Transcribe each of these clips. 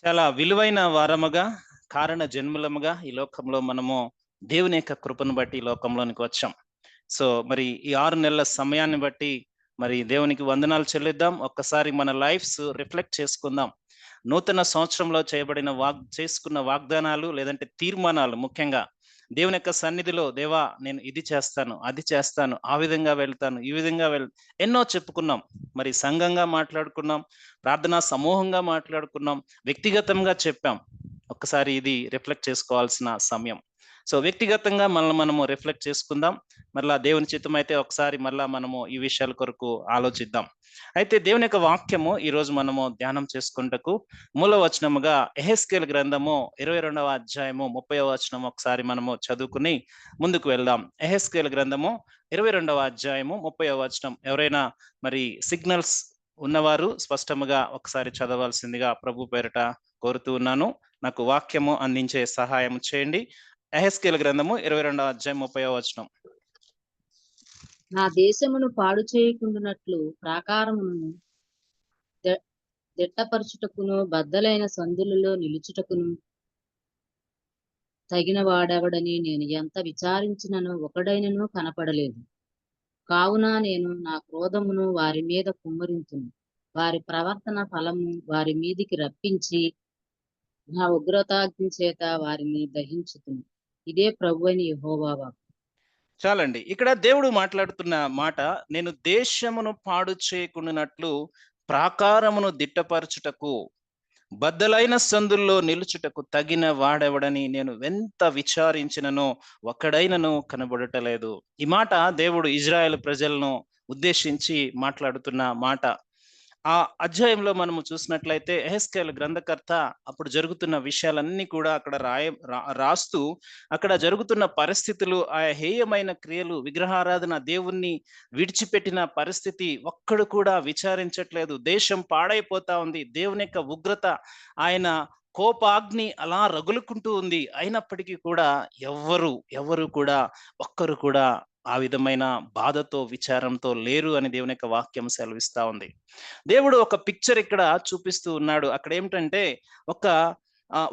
చాలా విలువైన వారముగా, కారణ జన్ములముగా ఈ లోకంలో మనము దేవుని యొక్క కృపను బట్టి ఈ లోకంలోనికి వచ్చాం. మరి ఈ 6 నెలల సమయాన్ని బట్టి మరి దేవునికి వందనాలు చెల్లిద్దాం. ఒక్కసారి మన లైఫ్స్ రిఫ్లెక్ట్ చేసుకుందాం. నూతన సంవత్సరంలో చేయబడిన చేసుకున్న వాగ్దానాలు లేదంటే తీర్మానాలు ముఖ్యంగా దేవుని యొక్క సన్నిధిలో దేవా నేను ఇది చేస్తాను, అది చేస్తాను, ఆ విధంగా వెళ్తాను, ఈ విధంగా ఎన్నో చెప్పుకున్నాం. మరి సంఘంగా మాట్లాడుకున్నాం, ప్రార్థనా సమూహంగా మాట్లాడుకున్నాం, వ్యక్తిగతంగా చెప్పాం. ఒక్కసారి ఇది రిఫ్లెక్ట్ చేసుకోవాల్సిన సమయం. వ్యక్తిగతంగా మనల్ని మనము రిఫ్లెక్ట్ చేసుకుందాం. మరలా దేవుని చిత్తమైతే ఒకసారి మరలా మనము ఈ విషయాల కొరకు ఆలోచిద్దాం. అయితే దేవుని యొక్క వాక్యము ఈరోజు మనము ధ్యానం చేసుకుంటకు మూల వచనముగా యెహెజ్కేలు గ్రంథము 22వ అధ్యాయము 30వ వచనం ఒకసారి మనము చదువుకుని ముందుకు వెళ్దాం. యెహెజ్కేలు గ్రంథము 22వ అధ్యాయము 30వ వచనం. ఎవరైనా మరి సిగ్నల్స్ ఉన్నవారు స్పష్టముగా ఒకసారి చదవాల్సిందిగా ప్రభు పేరిట కోరుతూ ఉన్నాను. నాకు వాక్యము అందించే సహాయం చేయండి. యెహెజ్కేలు గ్రంథము 22వ అధ్యాయం 30వ వచనం. నా దేశమును పాడు చేయకుండునట్లు ప్రాకారమును దిట్టపరచుటకును బద్దలైన సందులలో నిలుచుటకును తగిన వాడెవడని నేను ఎంత విచారించినను ఒకడైనను కనపడలేదు. కావున నేను నా క్రోధమును వారి మీద కుమ్మరింతును, వారి ప్రవర్తన ఫలము వారి మీదికి రప్పించి నా ఉగ్రతాగ్ని చేత వారిని దహించుతును. ఇదే ప్రభువైన యెహోవా వాక్కు. చాలండి. ఇక్కడ దేవుడు మాట్లాడుతున్న మాట, నేను దేశమును పాడు చేయకుండానట్లు ప్రాకారమును దిట్టపరచుటకు బద్దలైన సందుల్లో నిలుచుటకు తగిన వాడెవడని నేను ఎంత విచారించిననో ఒక్కడైనను కనబడటలేదు. ఈ మాట దేవుడు ఇజ్రాయెల్ ప్రజలను ఉద్దేశించి మాట్లాడుతున్న మాట. ఆ అధ్యాయంలో మనము చూసినట్లయితే యెహెజ్కేలు గ్రంథకర్త అప్పుడు జరుగుతున్న విషయాలన్నీ కూడా అక్కడ రాస్తూ అక్కడ జరుగుతున్న పరిస్థితులు, ఆ హేయమైన క్రియలు, విగ్రహారాధన, దేవుణ్ణి విడిచిపెట్టిన పరిస్థితి ఒక్కడు కూడా విచారించట్లేదు. దేశం పాడైపోతా ఉంది. దేవుని యొక్క ఉగ్రత, ఆయన కోపాగ్ని అలా రగులుకుంటూ ఉంది. అయినప్పటికీ కూడా ఎవ్వరు కూడా ఒక్కరు కూడా ఆ విధమైన బాధతో, విచారంతో లేరు అని దేవుని యొక్క వాక్యం సెలవిస్తా ఉంది. దేవుడు ఒక పిక్చర్ ఇక్కడ చూపిస్తూ ఉన్నాడు. అక్కడ ఏమిటంటే ఒక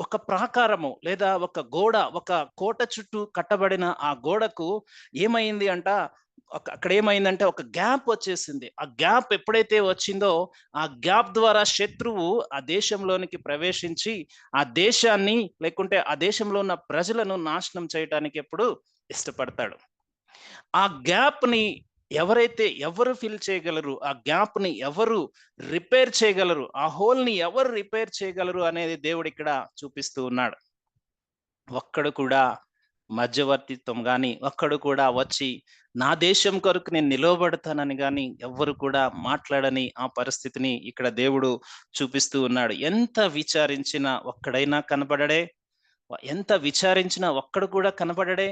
ఒక ప్రాకారము లేదా ఒక గోడ, ఒక కోట చుట్టూ కట్టబడిన ఆ గోడకు ఏమైంది అంట, అక్కడ ఏమైందంటే ఒక గ్యాప్ వచ్చేసింది. ఆ గ్యాప్ ఎప్పుడైతే వచ్చిందో ఆ గ్యాప్ ద్వారా శత్రువు ఆ దేశంలోనికి ప్రవేశించి ఆ దేశాన్ని లేకుంటే ఆ దేశంలో ఉన్న ప్రజలను నాశనం చేయటానికి ఎప్పుడు ఇష్టపడతాడు. ఆ గ్యాప్‌ని ఎవరు ఫిల్ చేయగలరు? ఆ గ్యాప్‌ని ఎవరు రిపేర్ చేయగలరు? ఆ హోల్‌ని ఎవరు రిపేర్ చేయగలరు అనేది దేవుడిక్కడ చూపిస్తూ ఉన్నాడు. ఒక్కడు కూడా మధ్యవర్తిత్వం గాని, ఒక్కడు కూడా వచ్చి నా దేశం కొరకు నేను నిలవబడతానని గాని ఎవ్వరు కూడా మాట్లాడని ఆ పరిస్థితిని ఇక్కడ దేవుడు చూపిస్తూ ఉన్నాడు. ఎంత విచారించినా ఒక్కడైనా కనపడడే? ఎంత విచారించినా ఒక్కడు కూడా కనపడడే?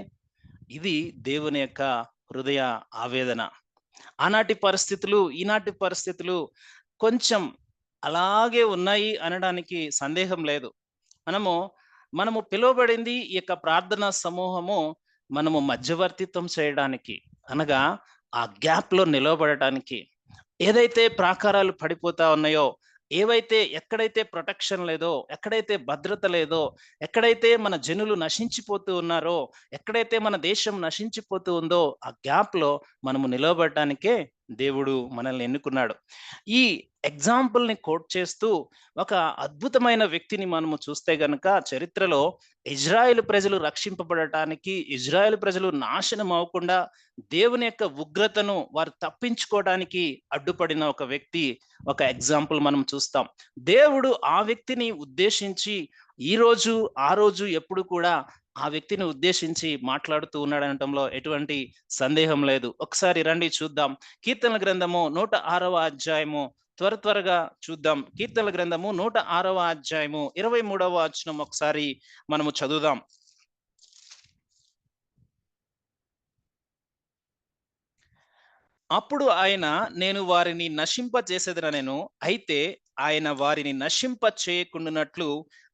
ఇది దేవుని యొక్క హృదయ ఆవేదన. ఆనాటి పరిస్థితులు, ఈనాటి పరిస్థితులు కొంచెం అలాగే ఉన్నాయి అనడానికి సందేహం లేదు. మనము మనము పిలువబడింది ఈ యొక్క ప్రార్థనా సమూహము మనము మధ్యవర్తిత్వం చేయడానికి. అనగా ఆ గ్యాప్‌లో నిలవబడటానికి. ఏదైతే ప్రాకారాలు పడిపోతా ఉన్నాయో, ఎక్కడైతే ప్రొటెక్షన్ లేదో, ఎక్కడైతే భద్రత లేదో, ఎక్కడైతే మన జనులు నశించిపోతూ ఉన్నారో, ఎక్కడైతే మన దేశం నశించిపోతూ ఉందో, ఆ గ్యాప్‌లో మనము నిలవబడటానికే దేవుడు మనల్ని ఎన్నుకున్నాడు. ఈ ఎగ్జాంపుల్‌ని కోట్ చేస్తూ ఒక అద్భుతమైన వ్యక్తిని మనము చూస్తే గనక చరిత్రలో ఇజ్రాయేలు ప్రజలు రక్షింపబడటానికి, ఇజ్రాయేలు ప్రజలు నాశనం అవ్వకుండా దేవుని యొక్క ఉగ్రతను వారు తప్పించుకోవడానికి అడ్డుపడిన ఒక వ్యక్తి, ఒక ఎగ్జాంపుల్ మనం చూస్తాం. దేవుడు ఆ వ్యక్తిని ఉద్దేశించి ఈరోజు, ఆ రోజు ఎప్పుడు కూడా ఆ వ్యక్తిని ఉద్దేశించి మాట్లాడుతూ ఉన్నాడనటంలో ఎటువంటి సందేహం లేదు. ఒకసారి రండి చూద్దాం. కీర్తనల గ్రంథము 106వ అధ్యాయము త్వరగా చూద్దాం. కీర్తనల గ్రంథము 106వ అధ్యాయము 23వ వచనం ఒకసారి మనము చదువుదాం. అప్పుడు ఆయన, నేను వారిని నశింపజేసేదనెను. అయితే ఆయన వారిని నశింప చేయకుండునట్లు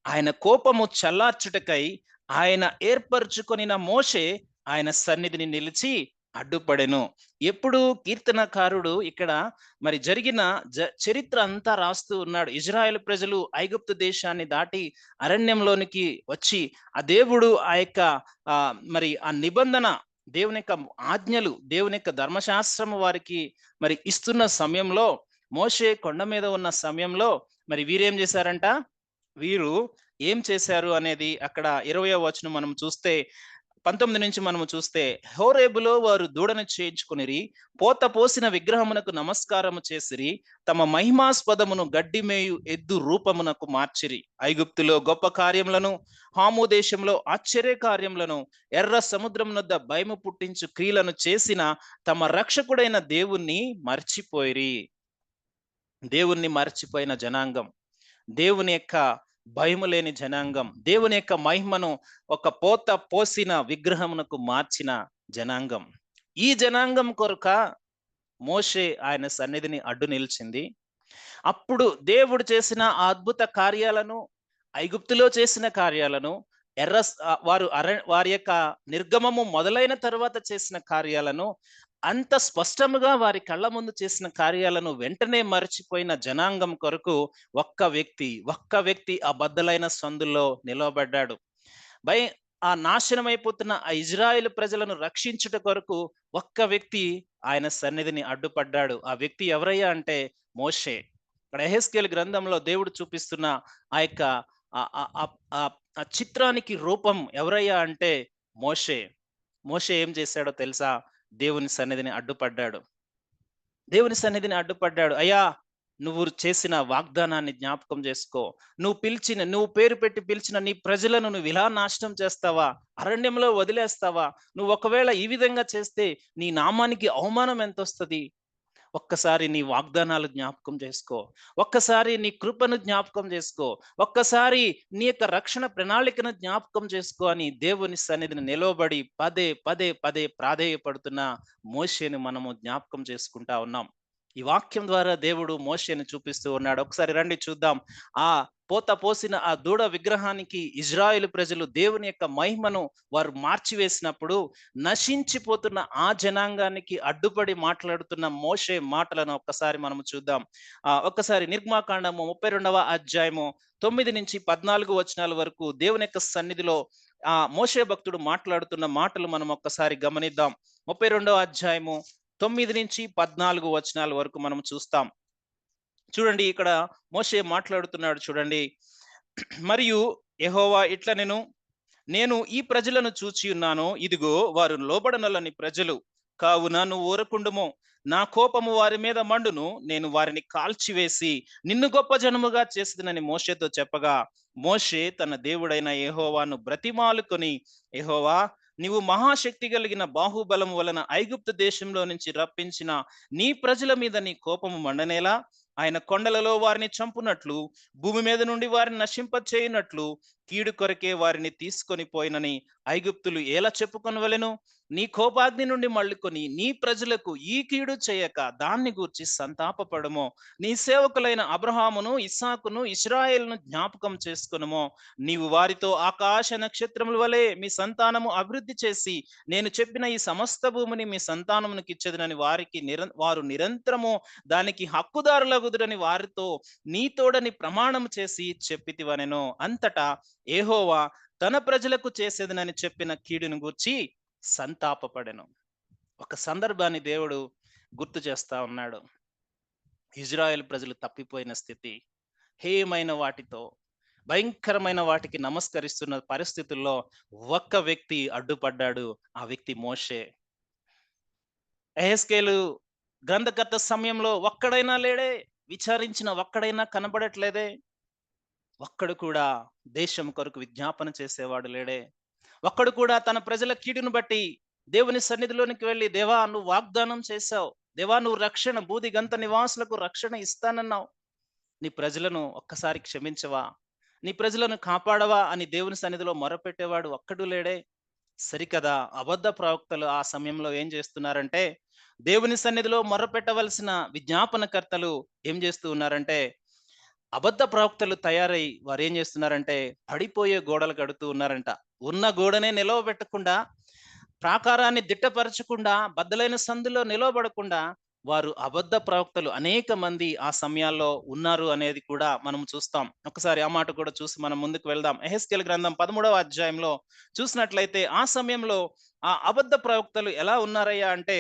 ఆయన కోపము చల్లార్చుటకై ఆయన ఏర్పరచుకొనిన మోషే ఆయన సన్నిధిని నిలిచి అడ్డుపడెను. ఎప్పుడు కీర్తనకారుడు ఇక్కడ మరి జరిగిన చరిత్ర అంతా రాస్తూ ఉన్నాడు. ఇజ్రాయేల్ ప్రజలు ఐగుప్తు దేశాన్ని దాటి అరణ్యంలోనికి వచ్చి ఆ దేవుడు ఆ యొక్క మరి ఆ నిబంధన, దేవుని యొక్క ఆజ్ఞలు, దేవుని యొక్క ధర్మశాస్త్రము వారికి మరి ఇస్తున్న సమయంలో, మోషే కొండ మీద ఉన్న సమయంలో మరి వీరేం చేశారంట? వీరు ఏం చేశారు అనేది అక్కడ 20వ వచనం మనం చూస్తే, 19 నుంచి మనము చూస్తే, హోరేబులో వారు దూడను చేయించుకొనిరి, పోత పోసిన విగ్రహమునకు నమస్కారము చేసిరి, తమ మహిమాస్పదమును గడ్డి మేయు ఎద్దు రూపమునకు మార్చిరి. ఐగుప్తులో గొప్ప కార్యములను, హాము దేశంలో ఆశ్చర్య కార్యములను, ఎర్ర సముద్రమునొద్ద భయము పుట్టించు క్రియలను చేసిన తమ రక్షకుడైన దేవుణ్ణి మర్చిపోయిరి. దేవుణ్ణి మర్చిపోయిన జనాంగం, దేవుని యొక్క భయము లేని జనాంగం, దేవుని యొక్క మహిమను ఒక పోత పోసిన విగ్రహమునకు మార్చిన జనాంగం. ఈ జనాంగం కొరక మోషే ఆయన సన్నిధిని అడ్డు నిలిచింది. అప్పుడు దేవుడు చేసిన ఆ అద్భుత కార్యాలను, ఐగుప్తులో చేసిన కార్యాలను, వారి యొక్క నిర్గమము మొదలైన తరువాత చేసిన కార్యాలను, అంత స్పష్టముగా వారి కళ్ళ ముందు చేసిన కార్యాలను వెంటనే మరచిపోయిన జనాంగం కొరకు ఒక్క వ్యక్తి ఆ బద్దలైన సందుల్లో నిలవబడ్డాడు. భయ ఆ నాశనమైపోతున్న ఆ ఇజ్రాయేల్ ప్రజలను రక్షించుట కొరకు ఒక్క వ్యక్తి ఆయన సన్నిధిని అడ్డుపడ్డాడు. ఆ వ్యక్తి ఎవరయ్యా అంటే మోషే. ఇక్కడ యెహెజ్కేలు గ్రంథంలో దేవుడు చూపిస్తున్న ఆ యొక్క ఆ చిత్రానికి రూపం ఎవరయ్యా అంటే మోషే. మోషే ఏం చేశాడో తెలుసా? దేవుని సన్నిధిని అడ్డుపడ్డాడు. దేవుని సన్నిధిని అడ్డుపడ్డాడు. అయ్యా, నువ్వు చేసిన వాగ్దానాన్ని జ్ఞాపకం చేసుకో. నువ్వు పేరు పెట్టి పిలిచిన నీ ప్రజలను నువ్వు ఇలా నాశనం చేస్తావా? అరణ్యంలో వదిలేస్తావా? నువ్వు ఒకవేళ ఈ విధంగా చేస్తే నీ నామానికి అవమానం ఎంతొస్తది? ఒక్కసారి నీ వాగ్దానాలు జ్ఞాపకం చేసుకో. ఒక్కసారి నీ కృపను జ్ఞాపకం చేసుకో. ఒక్కసారి నీ యొక్క రక్షణ ప్రణాళికను జ్ఞాపకం చేసుకో అని దేవుని సన్నిధిని నిలవబడి పదే పదే పదే ప్రాధేయపడుతున్న మోషేను మనము జ్ఞాపకం చేసుకుంటా ఉన్నాం. ఈ వాక్యం ద్వారా దేవుడు మోషేను చూపిస్తూ ఉన్నాడు. ఒకసారి రండి చూద్దాం. ఆ పోత పోసిన ఆ దూడ విగ్రహానికి ఇజ్రాయేలు ప్రజలు దేవుని యొక్క మహిమను వారు మార్చివేసినప్పుడు, నశించిపోతున్న ఆ జనాంగానికి అడ్డుపడి మాట్లాడుతున్న మోషే మాటలను ఒక్కసారి మనము చూద్దాం. ఒక్కసారి నిర్గమాకాండము 32వ అధ్యాయము 9 నుంచి 14 వచనాల వరకు దేవుని యొక్క సన్నిధిలో మోషే భక్తుడు మాట్లాడుతున్న మాటలు మనం ఒక్కసారి గమనిద్దాం. 32వ అధ్యాయము 9 నుంచి 14 వచనాల వరకు మనం చూస్తాం. చూడండి, ఇక్కడ మోషే మాట్లాడుతున్నాడు చూడండి. మరియు యెహోవా ఇట్లా నేను ఈ ప్రజలను చూచి ఉన్నాను, ఇదిగో వారు లోబడనొల్లని ప్రజలు, కావున నువ్వు ఊరకుండుము. నా కోపము వారి మీద మండును, నేను వారిని కాల్చివేసి నిన్ను గొప్ప జనముగా చేసేదనని మోషేతో చెప్పగా, మోషే తన దేవుడైన యెహోవాను బ్రతిమాలుకొని, యెహోవా, నీవు మహాశక్తి కలిగిన బాహుబలము వలన ఐగుప్తు దేశంలో నుంచి రప్పించిన నీ ప్రజల మీద నీ కోపము మండనేలా? ఆయన కొండలలో వారిని చంపునట్లు, భూమి మీద నుండి వారిని నశింపచేయునట్లు కీడు కొరకే వారిని తీసుకొని పోయినని ఐగుప్తులు ఎలా చెప్పుకొనవలెను? నీ కోపాగ్ని నుండి మళ్ళుకొని నీ ప్రజలకు ఈ కీడు చేయక దాన్ని గూర్చి సంతాపపడము. నీ సేవకులైన అబ్రహామును, ఇస్సాకును, ఇశ్రాయేలును జ్ఞాపకం చేసుకొనుము. నీవు వారితో ఆకాశ నక్షత్రముల వలె మీ సంతానము అభివృద్ధి చేసి నేను చెప్పిన ఈ సమస్త భూమిని మీ సంతానమునకు ఇచ్చేదనని వారు నిరంతరము దానికి హక్కుదారులగుదురని వారితో నీతోడని ప్రమాణం చేసి చెప్పితివనెను. అంతటా యెహోవా తన ప్రజలకు చేసేదనని చెప్పిన కీడును గూర్చి సంతాపపడెను. ఒక సందర్భాన్ని దేవుడు గుర్తు చేస్తా ఉన్నాడు. ఇజ్రాయెల్ ప్రజలు తప్పిపోయిన స్థితి, హేయమైన వాటితో, భయంకరమైన వాటికి నమస్కరిస్తున్న పరిస్థితుల్లో ఒక్క వ్యక్తి అడ్డుపడ్డాడు. ఆ వ్యక్తి మోషే. యెహెజ్కేలు గ్రంథకర్త సమయంలో ఒక్కడైనా లేడే? విచారించిన ఒక్కడైనా కనబడట్లేదే? ఒక్కడు కూడా దేశం కొరకు విజ్ఞాపన చేసేవాడు లేడే? ఒక్కడు కూడా తన ప్రజల కీడును బట్టి దేవుని సన్నిధిలోనికి వెళ్ళి, దేవా నువ్వు వాగ్దానం చేశావు, దేవా నువ్వు రక్షణ, బూదిగంత నివాసులకు రక్షణ ఇస్తానన్నావు, నీ ప్రజలను ఒక్కసారి క్షమించవా, నీ ప్రజలను కాపాడవా అని దేవుని సన్నిధిలో మొరపెట్టేవాడు ఒక్కడు లేడే? సరికదా, అబద్ధ ప్రవక్తలు ఆ సమయంలో ఏం చేస్తున్నారంటే, దేవుని సన్నిధిలో మొరపెట్టవలసిన విజ్ఞాపనకర్తలు ఏం చేస్తూ ఉన్నారంటే, అబద్ధ ప్రవక్తలు తయారై వారు ఏం చేస్తున్నారంటే పడిపోయే గోడలు కడుతూ ఉన్నారంట. ఉన్న గోడనే నిలవబెట్టకుండా ప్రాకారాన్ని దిట్టపరచకుండా, బద్దలైన సందులో నిలవబడకుండా వారు అబద్ధ ప్రవక్తలు అనేక మంది ఆ సమయాల్లో ఉన్నారు అనేది కూడా మనం చూస్తాం. ఒకసారి ఆ మాట కూడా చూసి మనం ముందుకు వెళ్దాం. యెహెజ్కేలు గ్రంథం 13వ అధ్యాయంలో చూసినట్లయితే ఆ సమయంలో ఆ అబద్ధ ప్రవక్తలు ఎలా ఉన్నారయ్యా అంటే,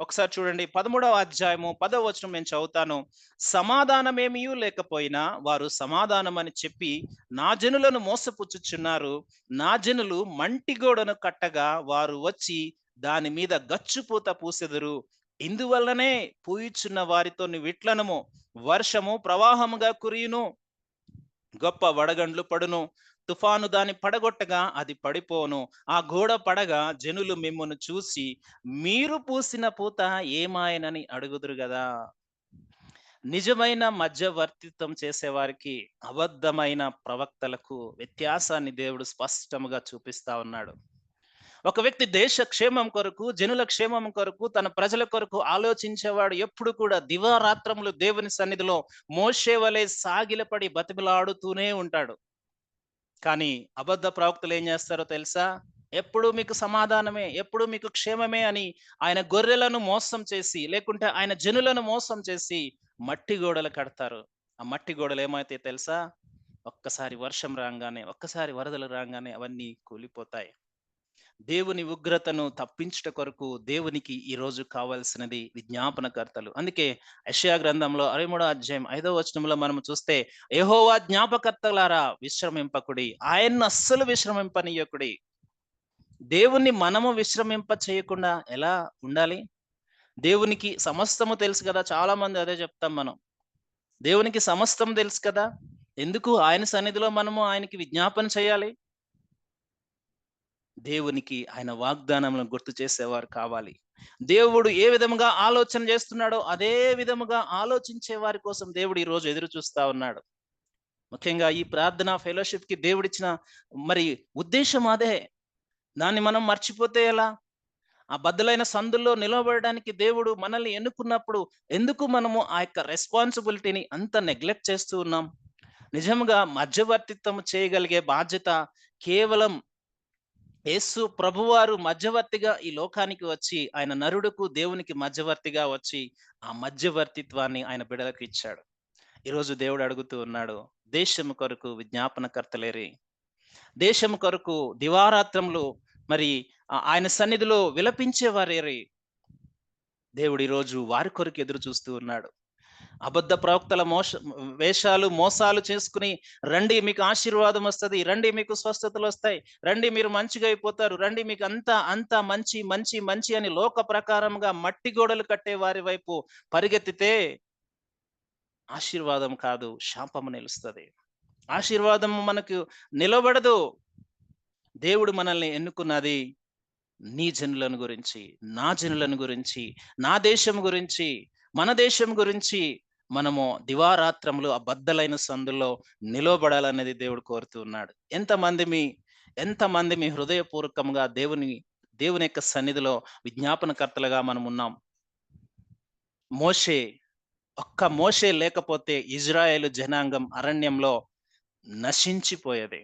ఒకసారి చూడండి 13వ అధ్యాయము 10వ వచనం నేను చదువుతాను. సమాధానమేమియూ లేకపోయినా వారు సమాధానమని చెప్పి నా జనులను మోసపుచ్చుచున్నారు. నా జనులు మంటి గోడను కట్టగా వారు వచ్చి దాని మీద గచ్చుపూత పూసెదరు. ఇందువల్లనే పూయుచున్న వారితో విట్లనము, వర్షము ప్రవాహముగా కురియును, గొప్ప వడగండ్లు పడును, తుఫాను దాన్ని పడగొట్టగా అది పడిపోను. ఆ గోడ పడగా జనులు మిమ్మును చూసి మీరు పూసిన పూత ఏమాయనని అడుగుదురు గదా. నిజమైన మధ్యవర్తిత్వం చేసేవారికి, అబద్ధమైన ప్రవక్తలకు వ్యత్యాసాన్ని దేవుడు స్పష్టముగా చూపిస్తా ఉన్నాడు. ఒక వ్యక్తి దేశ క్షేమం కొరకు, జనుల క్షేమం కొరకు, తన ప్రజల కొరకు ఆలోచించేవాడు ఎప్పుడు కూడా దివారాత్రములు దేవుని సన్నిధిలో మోషే వలె సాగిలపడి బతిమిలాడుతూనే ఉంటాడు. కానీ అబద్ధ ప్రవక్తలు ఏం చేస్తారో తెలుసా? ఎప్పుడు మీకు సమాధానమే, ఎప్పుడు మీకు క్షేమమే అని ఆయన గొర్రెలను మోసం చేసి, లేకుంటే ఆయన జనులను మోసం చేసి మట్టి గోడలు కడతారు. ఆ మట్టి గోడలు ఏమైతాయి తెలుసా? ఒక్కసారి వర్షం రాంగానే, ఒక్కసారి వరదలు రాంగానే అవన్నీ కూలిపోతాయి. దేవుని ఉగ్రతను తప్పించుట కొరకు దేవునికి ఈ రోజు కావాల్సినది విజ్ఞాపనకర్తలు. అందుకే యెషయా గ్రంథంలో 63వ అధ్యాయం 5వ వచనంలో మనం చూస్తే, యెహోవా జ్ఞాపకర్తలారా విశ్రమింపకుడి, ఆయన్ను అస్సలు విశ్రమింపనీయకుడి. దేవుణ్ణి మనము విశ్రమింప చేయకుండా ఎలా ఉండాలి? దేవునికి సమస్తము తెలుసు కదా! చాలా మంది అదే చెప్తాం మనం. దేవునికి సమస్తం తెలుసు కదా! ఎందుకు ఆయన సన్నిధిలో మనము ఆయనకి విజ్ఞాపన చేయాలి? దేవునికి ఆయన వాగ్దానములను గుర్తు చేసేవారు కావాలి. దేవుడు ఏ విధముగా ఆలోచన చేస్తున్నాడో అదే విధముగా ఆలోచించే వారి కోసం దేవుడు ఈ రోజు ఎదురు చూస్తా ఉన్నాడు. ముఖ్యంగా ఈ ప్రార్థన ఫెలోషిప్‌కి దేవుడిచ్చిన మరి ఉద్దేశ్యం అదే. దాన్ని మనం మర్చిపోతే ఎలా? ఆ బద్దలైన సందుల్లో నిలవబడడానికి దేవుడు మనల్ని ఎన్నుకున్నప్పుడు ఎందుకు మనము ఆ యొక్క రెస్పాన్సిబిలిటీని అంత నెగ్లెక్ట్ చేస్తూ ఉన్నాం? నిజంగా మధ్యవర్తిత్వం చేయగలిగే బాధ్యత కేవలం యేసు ప్రభువారు మధ్యవర్తిగా ఈ లోకానికి వచ్చి, ఆయన నరుడుకు దేవునికి మధ్యవర్తిగా వచ్చి, ఆ మధ్యవర్తిత్వాన్ని ఆయన బిడ్డలకు ఇచ్చాడు. ఈరోజు దేవుడు అడుగుతూ ఉన్నాడు, దేశము కొరకు విజ్ఞాపనకర్తలేరి, దేశము కొరకు దివారాత్రములు మరి ఆయన సన్నిధిలో విలపించేవారేరి. దేవుడు ఈరోజు వారి కొరకు ఎదురు చూస్తూ ఉన్నాడు. అబద్ధ ప్రవక్తల వేషాలు, మోసాలు చేసుకుని, రండి మీకు ఆశీర్వాదం వస్తది, రండి మీకు స్వస్థతలు వస్తాయి, రండి మీరు మంచిగా అయిపోతారు, రండి మీకు అంతా మంచి మంచి మంచి అని లోక ప్రకారంగా మట్టి గోడలు కట్టే వారి వైపు పరిగెత్తితే ఆశీర్వాదం కాదు, శాపము నిలుస్తది. ఆశీర్వాదం మనకు నిలబడదు. దేవుడు మనల్ని ఎన్నుకున్నది నీ జనులను గురించి, నా జనులను గురించి, నా దేశం గురించి, మన దేశం గురించి మనము దివారాత్రములు ఆ బద్దలైన సందుల్లో నిలవబడాలనేది దేవుడు కోరుతూ ఉన్నాడు. ఎంతమంది మీ హృదయపూర్వకంగా దేవుని యొక్క సన్నిధిలో విజ్ఞాపనకర్తలుగా మనం ఉన్నాం. మోషే మోషే లేకపోతే ఇజ్రాయేలు జనాంగం అరణ్యంలో నశించిపోయేది.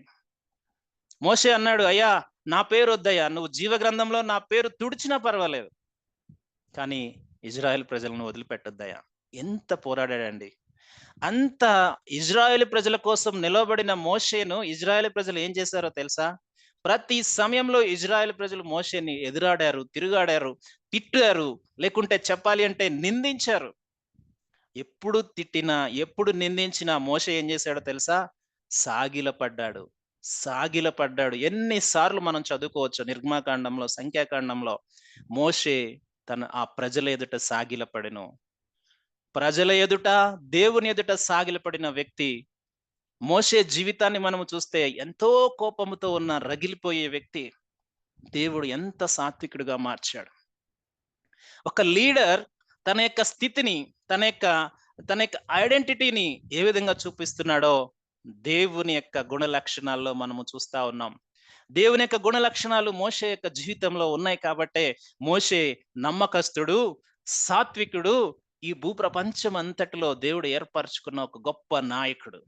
మోషే అన్నాడు, అయ్యా నా పేరు వద్దయ్యా, నువ్వు జీవ గ్రంథంలో నా పేరు తుడిచినా పర్వాలేదు, కానీ ఇజ్రాయెల్ ప్రజలను వదిలిపెట్టొద్దయ్యా. ఎంత పోరాడాడండి. అంత ఇజ్రాయేల్ ప్రజల కోసం నిలవబడిన మోషేను ఇజ్రాయేల్ ప్రజలు ఏం చేశారో తెలుసా? ప్రతి సమయంలో ఇజ్రాయేల్ ప్రజలు మోషేని ఎదురాడారు, తిరుగాడారు, తిట్టారు, లేకుంటే చెప్పాలి అంటే నిందించారు. ఎప్పుడు తిట్టినా, ఎప్పుడు నిందించినా మోషే ఏం చేశాడో తెలుసా? సాగిలపడ్డాడు. సాగిలపడ్డాడు. ఎన్నిసార్లు మనం చదువుకోవచ్చు నిర్గమాకాండంలో, సంఖ్యాకాండంలో. మోషే ఆ ప్రజల ఎదుట సాగిలపడెను. ప్రజల ఎదుట, దేవుని ఎదుట సాగిలపడిన వ్యక్తి. మోషే జీవితాన్ని మనము చూస్తే ఎంతో కోపముతో ఉన్న రగిలిపోయే వ్యక్తి. దేవుడు ఎంత సాత్వికుడిగా మార్చాడు. ఒక లీడర్ తన యొక్క స్థితిని, తన యొక్క ఐడెంటిటీని ఏ విధంగా చూపిస్తున్నాడో దేవుని యొక్క గుణ లక్షణాల్లో మనము చూస్తా ఉన్నాం. దేవుని యొక్క గుణ లక్షణాలు మోషే యొక్క జీవితంలో ఉన్నాయి కాబట్టే మోషే నమ్మకస్తుడు, సాత్వికుడు, ఈ భూప్రపంచం అంతటిలో దేవుడు ఏర్పరచుకున్న ఒక గొప్ప నాయకుడు.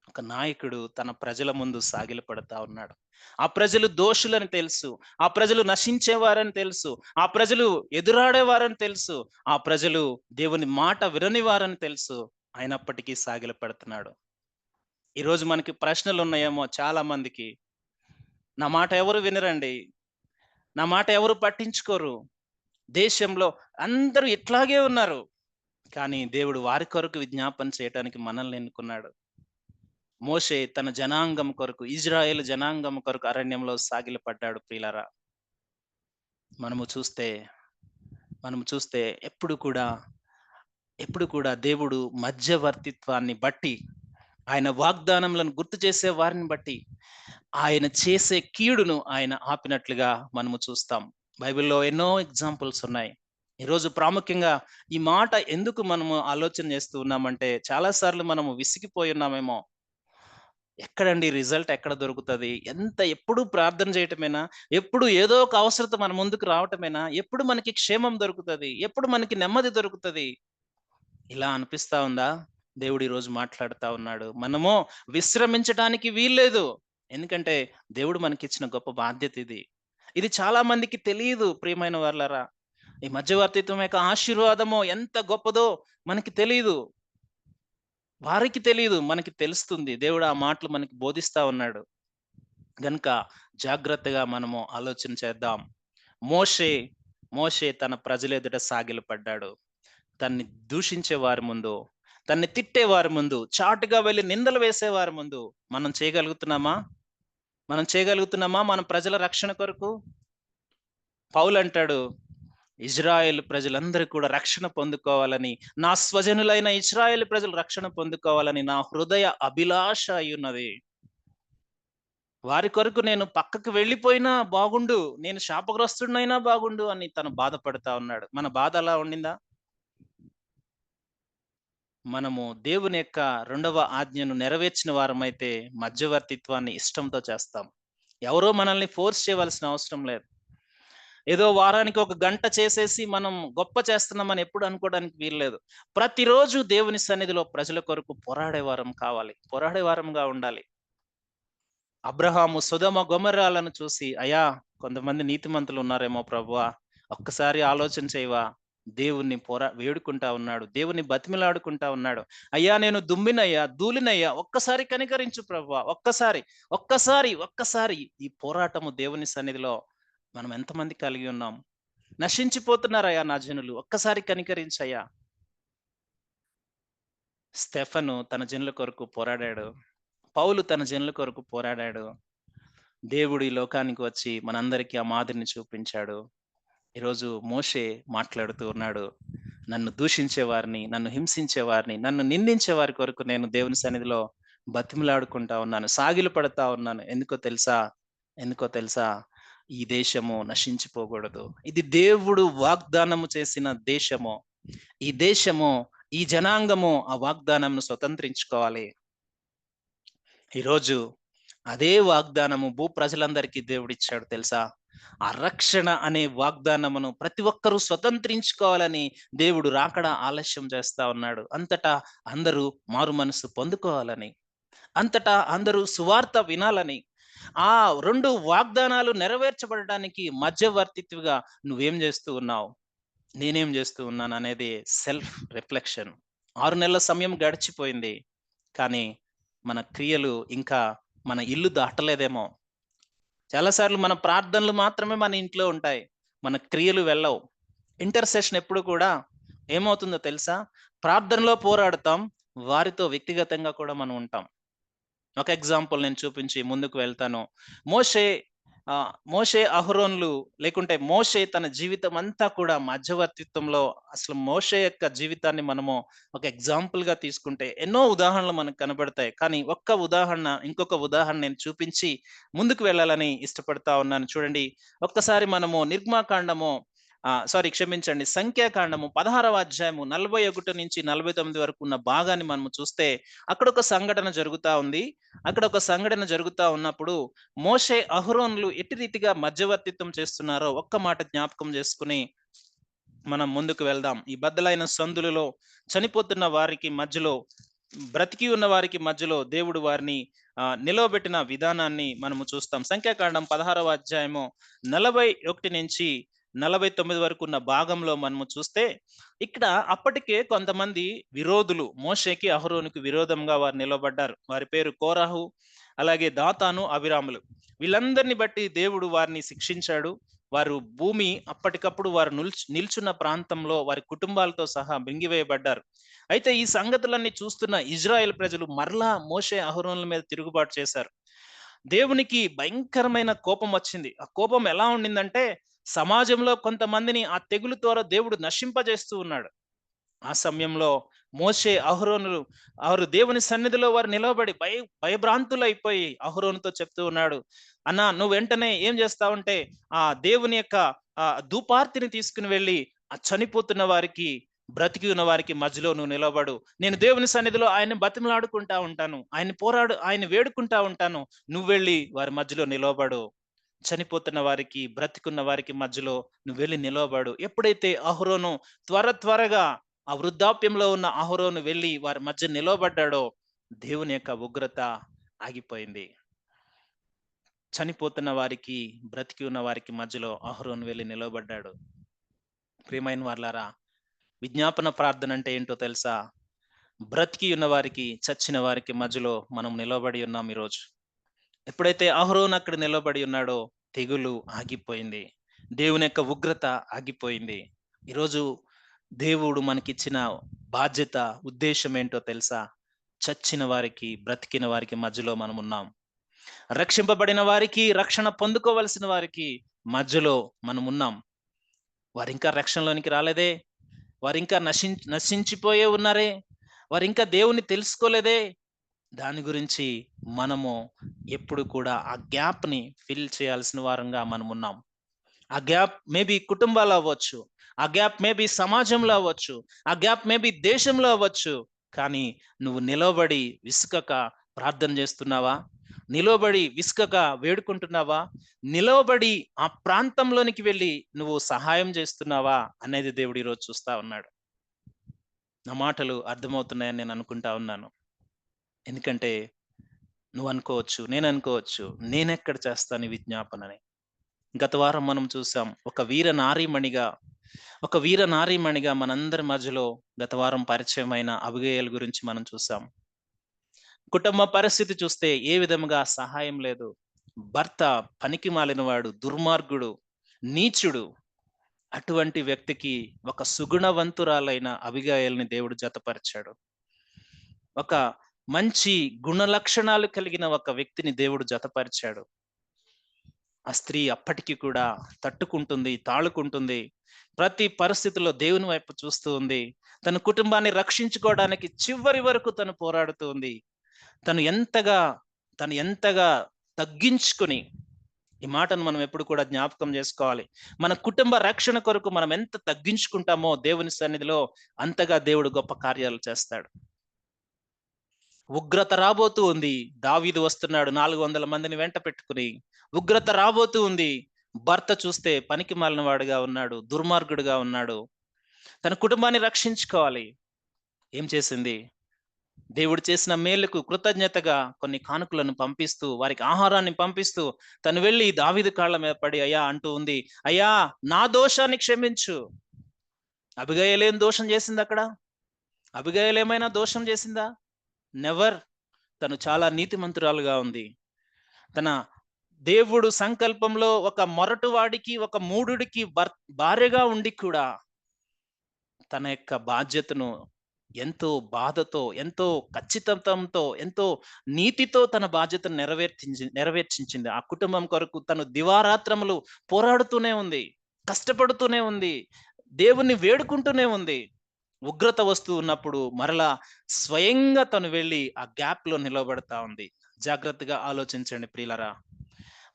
ఒక నాయకుడు తన ప్రజల ముందు సాగిలపడతా ఉన్నాడు. ఆ ప్రజలు దోషులని తెలుసు. ఆ ప్రజలు నశించేవారని తెలుసు. ఆ ప్రజలు ఎదురాడేవారని తెలుసు. ఆ ప్రజలు దేవుని మాట విననివారని తెలుసు. అయినప్పటికీ సాగిలపడుతున్నాడు. ఈరోజు మనకి ప్రశ్నలున్నాయేమో చాలా మందికి. నా మాట ఎవరు వినరండి. నా మాట ఎవరు పట్టించుకోరు. దేశంలో అందరూ ఇట్లాగే ఉన్నారు. కానీ దేవుడు వారి కొరకు విజ్ఞాపన చేయటానికి మనల్ని ఎన్నుకున్నాడు. మోషే తన జనాంగం కొరకు, ఇజ్రాయేలు జనాంగం కొరకు అరణ్యంలో సాగిలపడ్డాడు ప్రియులారా. మనము చూస్తే, మనము చూస్తే ఎప్పుడు కూడా దేవుడు మధ్యవర్తిత్వాన్ని బట్టి, ఆయన వాగ్దానములను గుర్తు చేసే వారిని బట్టి, ఆయన చేసే కీడును ఆయన ఆపినట్లుగా మనము చూస్తాం. బైబిల్‌లో ఎన్నో ఎగ్జాంపుల్స్ ఉన్నాయి. ఈరోజు ప్రాముఖ్యంగా ఈ మాట ఎందుకు మనము ఆలోచన చేస్తూ ఉన్నామంటే, చాలా సార్లు మనము విసిగిపోయి ఉన్నామేమో. ఎక్కడండి రిజల్ట్ ఎక్కడ దొరుకుతది? ఎప్పుడు ప్రార్థన చేయటమేనా? ఎప్పుడు ఏదో ఒక అవసరత మన ముందుకు రావటమేనా? ఎప్పుడు మనకి క్షేమం దొరుకుతది? ఎప్పుడు మనకి నెమ్మది దొరుకుతది? ఇలా అనిపిస్తా ఉందా? దేవుడు ఈరోజు మాట్లాడుతా ఉన్నాడు. మనము విశ్రమించటానికి వీల్లేదు. ఎందుకంటే దేవుడు మనకిచ్చిన గొప్ప బాధ్యత ఇది. ఇది చాలా మందికి తెలీదు ప్రియమైన వారలారా. ఈ మధ్యవర్తిత్వం యొక్క ఆశీర్వాదము ఎంత గొప్పదో మనకి తెలీదు. వారికి తెలీదు. మనకి తెలుస్తుంది. దేవుడు ఆ మాటలు మనకి బోధిస్తా ఉన్నాడు. గనుక జాగ్రత్తగా మనము ఆలోచన చేద్దాం. మోషే, మోషే తన ప్రజలెదుట సాగిలపడ్డాడు. తన్ని దూషించే వారి ముందు, తన్ని తిట్టే వారి ముందు, చాటుగా వెళ్లి నిందలు వేసే వారి ముందు మనం చేయగలుగుతున్నామా? మనం చేయగలుగుతున్నామా మన ప్రజల రక్షణ కొరకు? పౌలంటాడు, ఇజ్రాయేలు ప్రజలందరూ కూడా రక్షణ పొందుకోవాలని, నా స్వజనులైన ఇజ్రాయేలు ప్రజలు రక్షణ పొందుకోవాలని నా హృదయ అభిలాష అయ్యున్నది. వారి కొరకు నేను పక్కకు వెళ్ళిపోయినా బాగుండు, నేను శాపగ్రస్తుడినైనా బాగుండు అని తను బాధపడతా ఉన్నాడు. మన బాధ అలా ఉండిందా? మనము దేవుని యొక్క రెండవ ఆజ్ఞను నెరవేర్చిన వారమైతే మధ్యవర్తిత్వాన్ని ఇష్టంతో చేస్తాం. ఎవరో మనల్ని ఫోర్స్ చేయవలసిన అవసరం లేదు. ఏదో వారానికి ఒక గంట చేసేసి మనం గొప్ప చేస్తున్నామని ఎప్పుడు అనుకోవడానికి వీల్లేదు. ప్రతిరోజు దేవుని సన్నిధిలో ప్రజల కొరకు పోరాడేవారం కావాలి. పోరాడేవారంగా ఉండాలి. అబ్రహాము సొదొమ గొమొర్రాలను చూసి, అయ్యా కొంతమంది నీతిమంతులు ఉన్నారేమో ప్రభువా, ఒక్కసారి ఆలోచన చేయవా? దేవుణ్ణి వేడుకుంటా ఉన్నాడు. దేవుని బతిమిలాడుకుంటా ఉన్నాడు. అయ్యా నేను దుమ్మినయ్యా, ధూళినయ్యా, ఒక్కసారి కనికరించు ప్రభువా, ఒక్కసారి ఈ పోరాటము దేవుని సన్నిధిలో మనం ఎంతమంది కలిగి ఉన్నాం? నశించిపోతున్నారయ్యా నా జనులు, ఒక్కసారి కనికరించయ్యా. స్టెఫను తన జనుల కొరకు పోరాడాడు. పౌలు తన జనుల కొరకు పోరాడాడు. దేవుడు ఈ లోకానికి వచ్చి మనందరికీ ఆ మాదిరిని చూపించాడు. ఈరోజు మోషే మాట్లాడుతూ ఉన్నాడు. నన్ను దూషించే వారిని, నన్ను హింసించే వారిని, నన్ను నిందించే వారి కొరకు నేను దేవుని సన్నిధిలో బతిమిలాడుకుంటా ఉన్నాను. సాగిలపడతా ఉన్నాను. ఎందుకో తెలుసా? ఈ దేశము నశించిపోకూడదు. ఇది దేవుడు వాగ్దానము చేసిన దేశము. ఈ దేశము, ఈ జనాంగము ఆ వాగ్దానంను స్వతంత్రించుకోవాలి. ఈరోజు అదే వాగ్దానము ప్రజలందరికీ దేవుడిచ్చాడు తెలుసా? ఆ రక్షణ అనే వాగ్దానమును ప్రతి ఒక్కరూ స్వతంత్రించుకోవాలని దేవుడు రాకడ ఆలస్యం చేస్తా ఉన్నాడు. అంతటా అందరూ మారు మనసు పొందుకోవాలని, అంతటా అందరూ సువార్త వినాలని. ఆ 2 వాగ్దానాలు నెరవేర్చబడడానికి మధ్యవర్తిత్విగా నువ్వేం చేస్తూ ఉన్నావు? నేనేం చేస్తూ ఉన్నాను అనేది సెల్ఫ్ రిఫ్లెక్షన్. 6 నెలల సమయం గడిచిపోయింది. కానీ మన క్రియలు ఇంకా మన ఇల్లు దాటలేదేమో. చాలా సార్లు మన ప్రార్థనలు మాత్రమే మన ఇంట్లో ఉంటాయి. మన క్రియలు వెళ్ళవు. ఇంటర్సెషన్ ఎప్పుడు కూడా ఏమవుతుందో తెలుసా? ప్రార్థనలో పోరాడతాం. వారితో వ్యక్తిగతంగా కూడా మనం ఉంటాం. ఒక ఎగ్జాంపుల్ నేను చూపించి ముందుకు వెళ్తాను. మోషే మోషే, అహరోన్లు లేకుంటే మోషే తన జీవితం అంతా కూడా మధ్యవర్తిత్వంలో, అసలు మోషే యొక్క జీవితాన్ని మనము ఒక ఎగ్జాంపుల్‌గా తీసుకుంటే ఎన్నో ఉదాహరణలు మనకు కనబడతాయి. కానీ ఇంకొక ఉదాహరణ నేను చూపించి ముందుకు వెళ్ళాలని ఇష్టపడతా ఉన్నాను. చూడండి, ఒక్కసారి మనము నిర్గమాకాండము క్షమించండి, సంఖ్యాకాండము 16వ అధ్యాయము 41 నుంచి 49 వరకు ఉన్న భాగాన్ని మనము చూస్తే అక్కడ ఒక సంఘటన జరుగుతా ఉంది. అక్కడ ఒక సంఘటన జరుగుతా ఉన్నప్పుడు మోషే, అహరోన్లు ఎట్టి రీతిగా మధ్యవర్తిత్వం చేస్తున్నారో ఒక్క మాట జ్ఞాపకం చేసుకుని మనం ముందుకు వెళ్దాం. ఈ బద్దలైన సందులలో చనిపోతున్న వారికి మధ్యలో బ్రతికి ఉన్న వారికి మధ్యలో దేవుడు వారిని నిలవబెట్టిన విధానాన్ని మనము చూస్తాం. సంఖ్యాకాండం 16వ అధ్యాయము 41 నుంచి 49 వరకు ఉన్న భాగంలో మనము చూస్తే, ఇక్కడ అప్పటికే కొంతమంది విరోధులు మోషేకి, అహరోనుకి విరోధంగా వారు నిలబడ్డారు. వారి పేరు కోరాహు, అలాగే దాతాను, అబిరాములు. వీళ్ళందరిని బట్టి దేవుడు వారిని శిక్షించాడు. వారు భూమి అప్పటికప్పుడు వారు నిల్చున్న ప్రాంతంలో వారి కుటుంబాలతో సహా మింగివేయబడ్డారు. అయితే ఈ సంగతులన్నీ చూస్తున్న ఇజ్రాయెల్ ప్రజలు మరలా మోషే, అహరోనుల మీద తిరుగుబాటు చేశారు. దేవునికి భయంకరమైన కోపం వచ్చింది. ఆ కోపం ఎలా ఉండిందంటే, సమాజంలో కొంతమందిని ఆ తెగులు ద్వారా దేవుడు నశింపజేస్తూ ఉన్నాడు. ఆ సమయంలో మోషే, అహరోనులు వారు దేవుని సన్నిధిలో వారు నిలవబడి భయభ్రాంతులైపోయి అహరోనుతో చెప్తూ ఉన్నాడు, అన్నా నువ్వు వెంటనే ఏం చేస్తావంటే ఆ దేవుని యొక్క ధూపార్తిని తీసుకుని వెళ్ళి ఆ చనిపోతున్న వారికి, బ్రతికి ఉన్న వారికి మధ్యలో నువ్వు నిలబడు. నేను దేవుని సన్నిధిలో ఆయన్ని బతిమలాడుకుంటా ఉంటాను, ఆయన వేడుకుంటా ఉంటాను. నువ్వు వెళ్ళి వారి మధ్యలో నిలవబడు. చనిపోతున్న వారికి, బ్రతికున్న వారికి మధ్యలో నువ్వు వెళ్ళి నిలవబడు. ఎప్పుడైతే అహరోను త్వరగా ఆ వృద్ధాప్యంలో ఉన్న అహరోను వెళ్ళి వారి మధ్య నిలవబడ్డాడో, దేవుని యొక్క ఉగ్రత ఆగిపోయింది. చనిపోతున్న వారికి, బ్రతికి ఉన్న వారికి మధ్యలో అహరోను వెళ్ళి నిలవబడ్డాడు. ప్రియమైన వారలారా, విజ్ఞాపన ప్రార్థన అంటే ఏంటో తెలుసా? బ్రతికి ఉన్న వారికి, చచ్చిన వారికి మధ్యలో మనం నిలబడి ఉన్నాం ఈరోజు. ఎప్పుడైతే అహరోను అక్కడ నిలబడి ఉన్నాడో, తెగులు ఆగిపోయింది. దేవుని యొక్క ఉగ్రత ఆగిపోయింది. ఈరోజు దేవుడు మనకిచ్చిన బాధ్యత, ఉద్దేశం ఏంటో తెలుసా? చచ్చిన వారికి, బ్రతికిన వారికి మధ్యలో మనం ఉన్నాం. రక్షింపబడిన వారికి, రక్షణ పొందుకోవలసిన వారికి మధ్యలో మనం ఉన్నాం. వారింకా రక్షణలోనికి రాలేదే, వారింకా నశించిపోయే ఉన్నారే, వారింకా దేవుని తెలుసుకోలేదే. దాని గురించి మనము ఎప్పుడు కూడా ఆ గ్యాప్ని ఫిల్ చేయాల్సిన వారంగా మనం ఉన్నాం. ఆ గ్యాప్ మేబీ కుటుంబాలు అవ్వచ్చు, ఆ గ్యాప్ మేబీ సమాజంలో అవ్వచ్చు, ఆ గ్యాప్ మేబీ దేశంలో అవ్వచ్చు. కానీ నువ్వు నిలబడి విసుకక ప్రార్థన చేస్తున్నావా? నిలబడి విసుకక వేడుకుంటున్నావా? నిలబడి ఆ ప్రాంతంలోనికి వెళ్ళి నువ్వు సహాయం చేస్తున్నావా అనేది దేవుడు ఈరోజు చూస్తా ఉన్నాడు. నా మాటలు అర్థమవుతున్నాయని నేను అనుకుంటా ఉన్నాను. ఎందుకంటే నువ్వు అనుకోవచ్చు, నేను అనుకోవచ్చు, నేనెక్కడ చేస్తాను ఈ విజ్ఞాపనని. గత వారం మనం చూసాం, ఒక వీర నారీమణిగా మనందరి మధ్యలో గత వారం పరిచయమైన అబిగయీలు గురించి మనం చూసాం. కుటుంబ పరిస్థితి చూస్తే ఏ విధముగా సహాయం లేదు. భర్త పనికి మాలినవాడు, దుర్మార్గుడు, నీచుడు. అటువంటి వ్యక్తికి ఒక సుగుణవంతురాలైన అబిగయీలుని దేవుడు జతపరిచాడు. ఒక మంచి గుణ లక్షణాలు కలిగిన ఒక వ్యక్తిని దేవుడు జతపరిచాడు. ఆ స్త్రీ అప్పటికి కూడా తట్టుకుంటుంది, తాళుకుంటుంది. ప్రతి పరిస్థితిలో దేవుని వైపు చూస్తూ ఉంది. తన కుటుంబాన్ని రక్షించుకోవడానికి చివరి వరకు తను పోరాడుతూ ఉంది. తను ఎంతగా తగ్గించుకుని, ఈ మాటను మనం ఎప్పుడు కూడా జ్ఞాపకం చేసుకోవాలి. మన కుటుంబ రక్షణ కొరకు మనం ఎంత తగ్గించుకుంటామో దేవుని సన్నిధిలో, అంతగా దేవుడు గొప్ప కార్యాలు చేస్తాడు. ఉగ్రత రాబోతూ ఉంది. దావీదు వస్తున్నాడు 400 మందిని వెంట పెట్టుకుని. ఉగ్రత రాబోతూ ఉంది. భర్త చూస్తే పనికి మాలిన వాడుగా ఉన్నాడు, దుర్మార్గుడుగా ఉన్నాడు. తన కుటుంబాన్ని రక్షించుకోవాలి. ఏం చేసింది? దేవుడు చేసిన మేలుకు కృతజ్ఞతగా కొన్ని కానుకలను పంపిస్తూ, వారికి ఆహారాన్ని పంపిస్తూ, తను వెళ్ళి దావీదు కాళ్ళ మీద పడి అయ్యా అంటూ ఉంది, అయ్యా నా దోషాన్ని క్షమించు. అబిగయీలు ఏం దోషం చేసింది అక్కడ? అబిగయీలు ఏమైనా దోషం చేసిందా? నెవర్. తను చాలా నీతిమంతురాలుగా ఉంది. తన దేవుడు సంకల్పంలో ఒక మొరటువాడికి, ఒక మూఢుడికి భార్యగా ఉండి కూడా తన యొక్క బాధ్యతను ఎంతో బాధతో, ఎంతో ఖచ్చితత్వంతో, ఎంతో నీతితో తన బాధ్యతను నెరవేర్చించింది. ఆ కుటుంబం కొరకు తను దివారాత్రములు పోరాడుతూనే ఉంది, కష్టపడుతూనే ఉంది, దేవుణ్ణి వేడుకుంటూనే ఉంది. ఉగ్రత వస్తూ ఉన్నప్పుడు మరలా స్వయంగా తను వెళ్ళి ఆ గ్యాప్ లో నిలబడతా ఉంది. జాగ్రత్తగా ఆలోచించండి ప్రియులరా.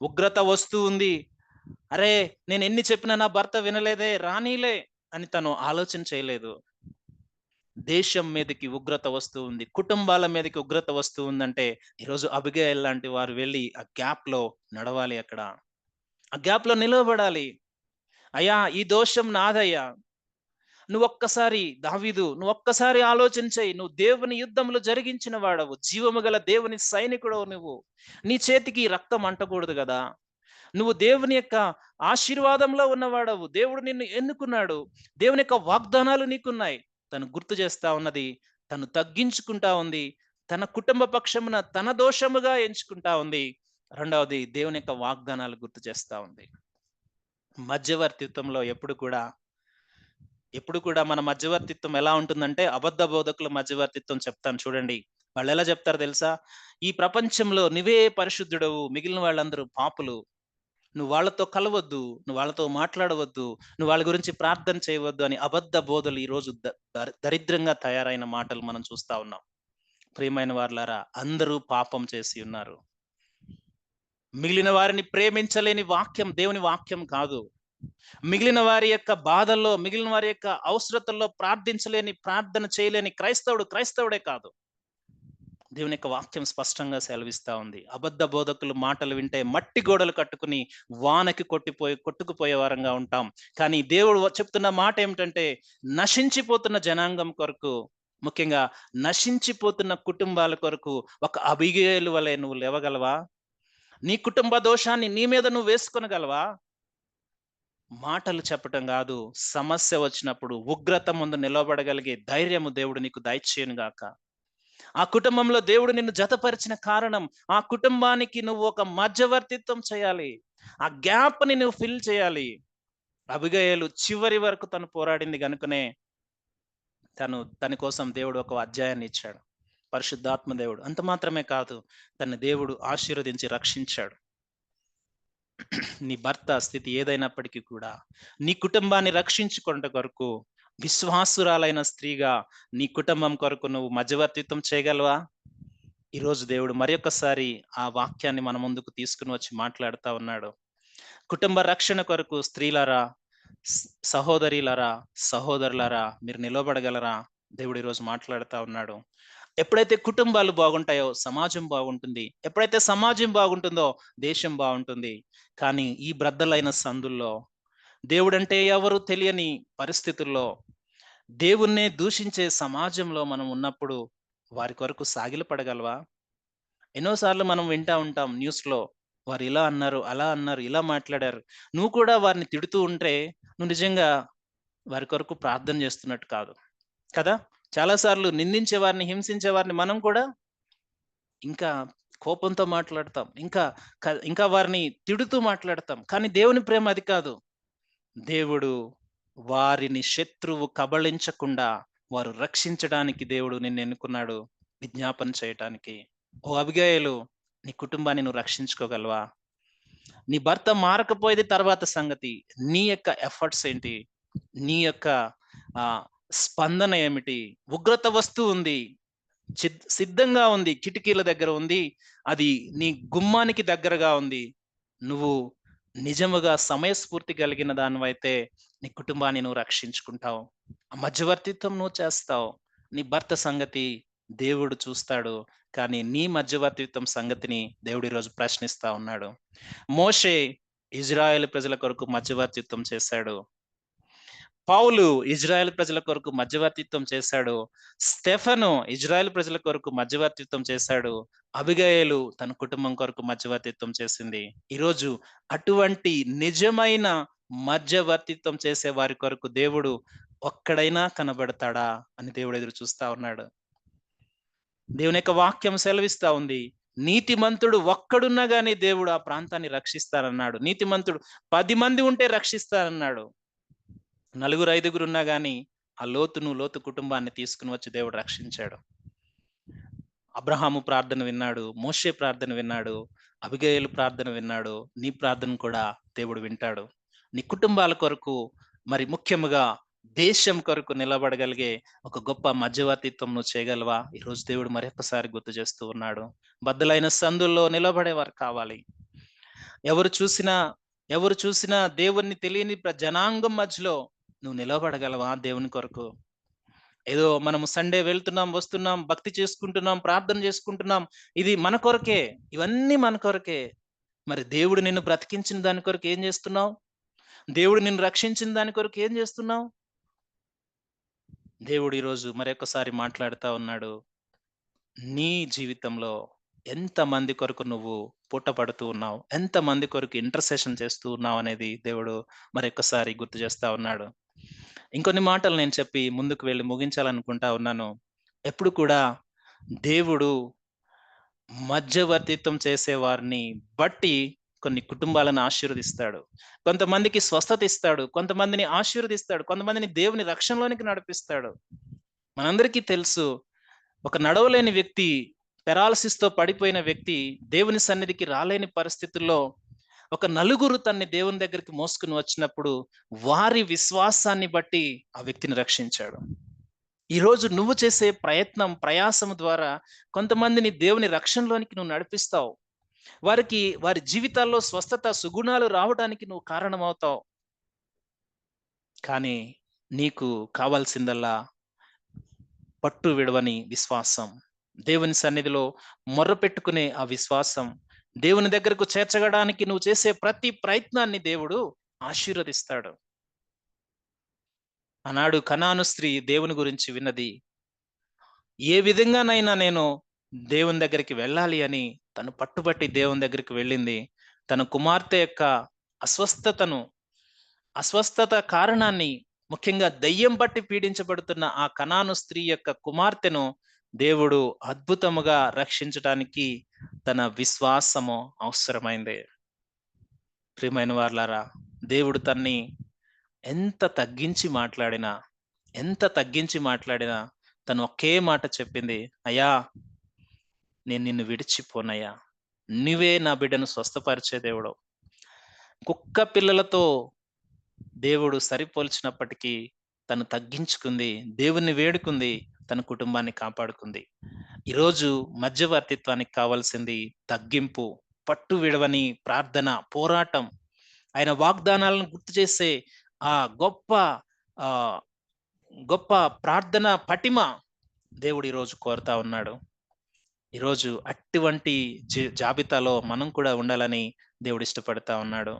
ఉగ్రత వస్తూ ఉంది, అరే నేను ఎన్ని చెప్పినా నా భర్త వినలేదే, రానీలే అని తను ఆలోచన చేయలేదు. దేశం మీదకి ఉగ్రత వస్తూ ఉంది, కుటుంబాల మీదకి ఉగ్రత వస్తూ ఉందంటే ఈరోజు అబిగయీలు లాంటి వారు వెళ్ళి ఆ గ్యాప్ లో నడవాలి. అక్కడ ఆ గ్యాప్ లో నిలబడాలి. అయ్యా ఈ దోషం నాదయ్యా, నువ్వు ఒక్కసారి దావీదు, నువ్వు ఒక్కసారి ఆలోచన చెయ్యి. నువ్వు దేవుని యుద్ధంలో జరిగించిన వాడవు, జీవము గల దేవుని సైనికుడవు. నువ్వు నీ చేతికి రక్తం అంటకూడదు కదా. నువ్వు దేవుని యొక్క ఆశీర్వాదంలో ఉన్నవాడవు. దేవుడు నిన్ను ఎన్నుకున్నాడు. దేవుని యొక్క వాగ్దానాలు నీకున్నాయి. తను గుర్తు చేస్తా ఉన్నది, తను తగ్గించుకుంటా ఉంది, తన కుటుంబ పక్షమున తన దోషముగా ఎంచుకుంటా ఉంది. రెండవది, దేవుని యొక్క వాగ్దానాలు గుర్తు చేస్తా ఉంది. మధ్యవర్తిత్వంలో ఎప్పుడు కూడా మన మధ్యవర్తిత్వం ఎలా ఉంటుందంటే, అబద్ధ బోధకుల మధ్యవర్తిత్వం చెప్తాను చూడండి. వాళ్ళు ఎలా చెప్తారు తెలుసా? ఈ ప్రపంచంలో నువ్వే పరిశుద్ధుడవు, మిగిలిన వాళ్ళందరూ పాపులు, నువ్వు వాళ్ళతో కలవద్దు, నువ్వు వాళ్ళతో మాట్లాడవద్దు, నువ్వు వాళ్ళ గురించి ప్రార్థన చేయవద్దు అని అబద్ధ బోధలు ఈ రోజు దరిద్రంగా తయారైన మాటలు మనం చూస్తా ఉన్నాం. ప్రియమైన వారులారా, అందరూ పాపం చేసి ఉన్నారు. మిగిలిన వారిని ప్రేమించలేని వాక్యం దేవుని వాక్యం కాదు. మిగిలిన వారి యొక్క బాధల్లో, మిగిలిన వారి యొక్క అవసరతల్లో ప్రార్థన చేయలేని క్రైస్తవుడే కాదు. దేవుని యొక్క వాక్యం స్పష్టంగా సెలవిస్తా ఉంది. అబద్ధ బోధకులు మాటలు వింటే మట్టి గోడలు కట్టుకుని వానకి కొట్టుకుపోయే వారంగా ఉంటాం. కానీ దేవుడు చెప్తున్న మాట ఏమిటంటే, నశించిపోతున్న జనాంగం కొరకు, ముఖ్యంగా నశించిపోతున్న కుటుంబాల కొరకు ఒక అబిగయలు వలె నువ్వు లేవగలవా? నీ కుటుంబ దోషాన్ని నీ మీద నువ్వు వేసుకొనగలవా? మాటలు చెప్పటం కాదు, సమస్య వచ్చినప్పుడు ఉగ్రత ముందు నిలబడగలిగే ధైర్యము దేవుడు నీకు దయచేయను గాక. ఆ కుటుంబంలో దేవుడు నిన్ను జతపరిచిన కారణం, ఆ కుటుంబానికి నువ్వు ఒక మధ్యవర్తిత్వం చేయాలి. ఆ గ్యాప్ ని నువ్వు ఫిల్ చేయాలి. అబిగయలు చివరి వరకు తను పోరాడింది కనుకనే తన కోసం దేవుడు ఒక అధ్యాయాన్ని ఇచ్చాడు. పరిశుద్ధాత్మ దేవుడు. అంత మాత్రమే కాదు, తన దేవుడు ఆశీర్వదించి రక్షించాడు. నీ భర్త స్థితి ఏదైనప్పటికీ కూడా నీ కుటుంబాన్ని రక్షించుకునే కొరకు విశ్వాసురాలైన స్త్రీగా నీ కుటుంబం కొరకు నువ్వు మధ్యవర్తిత్వం చేయగలవా? ఈరోజు దేవుడు మరొకసారి ఆ వాక్యాన్ని మన ముందుకు తీసుకుని వచ్చి మాట్లాడుతా ఉన్నాడు. కుటుంబ రక్షణ కొరకు స్త్రీలారా, సహోదరులారా మీరు నిలబడగలరా? దేవుడు ఈరోజు మాట్లాడుతా ఉన్నాడు. ఎప్పుడైతే కుటుంబాలు బాగుంటాయో సమాజం బాగుంటుంది. ఎప్పుడైతే సమాజం బాగుంటుందో దేశం బాగుంటుంది. కానీ ఈ బ్రద్దలైన సందుల్లో, దేవుడంటే ఎవరు తెలియని పరిస్థితుల్లో, దేవుణ్ణే దూషించే సమాజంలో మనం ఉన్నప్పుడు వారి కొరకు సాగిలపడగలవా? ఎన్నోసార్లు మనం వింటా ఉంటాం న్యూస్లో, వారు ఇలా అన్నారు, అలా అన్నారు, ఇలా మాట్లాడారు. నువ్వు కూడా వారిని తిడుతూ ఉంటే నువ్వు నిజంగా వారి కొరకు ప్రార్థన చేస్తున్నట్టు కాదు కదా. చాలాసార్లు నిందించే వారిని, హింసించే వారిని మనం కూడా ఇంకా కోపంతో మాట్లాడతాం, ఇంకా వారిని తిడుతూ మాట్లాడతాం. కానీ దేవుని ప్రేమ అది కాదు. దేవుడు వారిని శత్రువు కబళించకుండా వారు రక్షించడానికి దేవుడు నిన్ను ఎన్నుకున్నాడు, విజ్ఞాపన చేయటానికి. ఓ అబిగయలు, నీ కుటుంబాన్ని నువ్వు రక్షించుకోగలవా? నీ భర్త మారకపోయేది తర్వాత సంగతి. నీ యొక్క ఎఫర్ట్స్ ఏంటి? నీ యొక్క స్పందన ఏమిటి? ఉగ్రత వస్తూ ఉంది, సిద్ధంగా ఉంది, కిటికీల దగ్గర ఉంది, అది నీ గుమ్మానికి దగ్గరగా ఉంది. నువ్వు నిజముగా సమయస్ఫూర్తి కలిగిన దానివైతే నీ కుటుంబాన్ని నువ్వు రక్షించుకుంటావు. ఆ మధ్యవర్తిత్వం నువ్వు చేస్తావు. నీ భర్త సంగతి దేవుడు చూస్తాడు, కానీ నీ మధ్యవర్తిత్వం సంగతిని దేవుడు ఈరోజు ప్రశ్నిస్తా ఉన్నాడు. మోషే ఇజ్రాయేల్ ప్రజల కొరకు మధ్యవర్తిత్వం చేశాడు. పౌలు ఇజ్రాయెల్ ప్రజల కొరకు మధ్యవర్తిత్వం చేశాడు. స్టెఫను ఇజ్రాయెల్ ప్రజల కొరకు మధ్యవర్తిత్వం చేశాడు. అబిగయలు తన కుటుంబం కొరకు మధ్యవర్తిత్వం చేసింది. ఈరోజు అటువంటి నిజమైన మధ్యవర్తిత్వం చేసే వారి కొరకు దేవుడు ఒక్కడైనా కనబడతాడా అని దేవుడు ఎదురు చూస్తా ఉన్నాడు. దేవుని యొక్క వాక్యం సెలవిస్తా ఉంది, నీతిమంతుడు ఒక్కడున్నా గానీ దేవుడు ఆ ప్రాంతాన్ని రక్షిస్తానన్నాడు. నీతిమంతుడు 10 మంది ఉంటే రక్షిస్తానన్నాడు. 4-5 ఉన్నా గానీ ఆ లోతు కుటుంబాన్ని తీసుకుని వచ్చి దేవుడు రక్షించాడు. అబ్రహాము ప్రార్థన విన్నాడు, మోషే ప్రార్థన విన్నాడు, అబిగయలు ప్రార్థన విన్నాడు. నీ ప్రార్థన కూడా దేవుడు వింటాడు. నీ కుటుంబాల కొరకు, మరి ముఖ్యముగా దేశం కొరకు నిలబడగలిగే ఒక గొప్ప మధ్యవర్తిత్వం నువ్వు చేయగలవా? ఈరోజు దేవుడు మరొకసారి గుర్తు చేస్తూ ఉన్నాడు. బద్దలైన సందుల్లో నిలబడేవారు కావాలి. ఎవరు చూసినా దేవుణ్ణి తెలియని జనాంగం మధ్యలో నువ్వు నిలబడగలవా దేవుని కొరకు? ఏదో మనము సండే వెళ్తున్నాం, వస్తున్నాం, భక్తి చేసుకుంటున్నాం, ప్రార్థన చేసుకుంటున్నాం, ఇది మన కొరకే, ఇవన్నీ మన కొరకే. మరి దేవుడు నిన్ను బ్రతికించిన దాని కొరకు ఏం చేస్తున్నావు? దేవుడు నిన్ను రక్షించిన దాని కొరకు ఏం చేస్తున్నావు? దేవుడు ఈరోజు మరొకసారి మాట్లాడుతా ఉన్నాడు. నీ జీవితంలో ఎంతమంది కొరకు నువ్వు పూటపడుతూ ఉన్నావు? ఎంతమంది కొరకు ఇంటర్సెషన్ చేస్తూ ఉన్నావనేది దేవుడు మరొక్కసారి గుర్తు చేస్తా ఉన్నాడు. ఇంకొన్ని మాటలు నేను చెప్పి ముందుకు వెళ్లి ముగించాలనుకుంటా ఉన్నాను. ఎప్పుడు కూడా దేవుడు మధ్యవర్తిత్వం చేసేవారిని బట్టి కొన్ని కుటుంబాలను ఆశీర్వదిస్తాడు. కొంతమందికి స్వస్థత ఇస్తాడు. కొంతమందిని ఆశీర్వదిస్తాడు. కొంతమందిని దేవుని రక్షణలోనికి నడిపిస్తాడు. మనందరికీ తెలుసు, ఒక నడవలేని వ్యక్తి, పెరాలసిస్‌తో పడిపోయిన వ్యక్తి దేవుని సన్నిధికి రాలేని పరిస్థితుల్లో ఒక నలుగురు తన్ని దేవుని దగ్గరికి మోసుకొని వచ్చినప్పుడు వారి విశ్వాసాన్ని బట్టి ఆ వ్యక్తిని రక్షించాడు. ఈరోజు నువ్వు చేసే ప్రయత్నం, ప్రయాసము ద్వారా కొంతమందిని దేవుని రక్షణలోనికి నువ్వు నడిపిస్తావు. వారికి వారి జీవితాల్లో స్వస్థత, సుగుణాలు రావడానికి నువ్వు కారణమవుతావు. కానీ నీకు కావాల్సిందల్లా పట్టు విడవని విశ్వాసం. దేవుని సన్నిధిలో మొర్రపెట్టుకునే ఆ విశ్వాసం. దేవుని దగ్గరకు చేర్చగడానికి నువ్వు చేసే ప్రతి ప్రయత్నాన్ని దేవుడు ఆశీర్వదిస్తాడు. ఆనాడు కనాను స్త్రీ దేవుని గురించి విన్నది. ఏ విధంగానైనా నేను దేవుని దగ్గరికి వెళ్ళాలి అని తను పట్టుబట్టి దేవుని దగ్గరికి వెళ్ళింది. తన కుమార్తె యొక్క అస్వస్థతను, అస్వస్థత కారణాన్ని, ముఖ్యంగా దయ్యం బట్టి పీడించబడుతున్న ఆ కనాను స్త్రీ యొక్క కుమార్తెను దేవుడు అద్భుతముగా రక్షించటానికి తన విశ్వాసము అవసరమైంది. ప్రియమైన వారలారా, దేవుడు తన్ని ఎంత తగ్గించి మాట్లాడినా, ఎంత తగ్గించి మాట్లాడినా తను ఒకే మాట చెప్పింది. అయ్యా, నేను నిన్ను విడిచిపోనయ్యా. నువ్వే నా బిడ్డను స్వస్థపరిచే దేవుడవు. కుక్క పిల్లలతో దేవుడు సరిపోల్చినప్పటికీ తను తగ్గించుకుంది. దేవుణ్ణి వేడుకుంది. తన కుటుంబాన్ని కాపాడుకుంది. ఈరోజు మధ్యవర్తిత్వానికి కావాల్సింది తగ్గింపు, పట్టు విడవని ప్రార్థన, పోరాటం. ఆయన వాగ్దానాలను గుర్తు చేసే ఆ గొప్ప ఆహ్, గొప్ప ప్రార్థన పటిమ దేవుడు ఈరోజు కోరుతా ఉన్నాడు. ఈరోజు అటువంటి జాబితాలో మనం కూడా ఉండాలని దేవుడు ఇష్టపడతా ఉన్నాడు.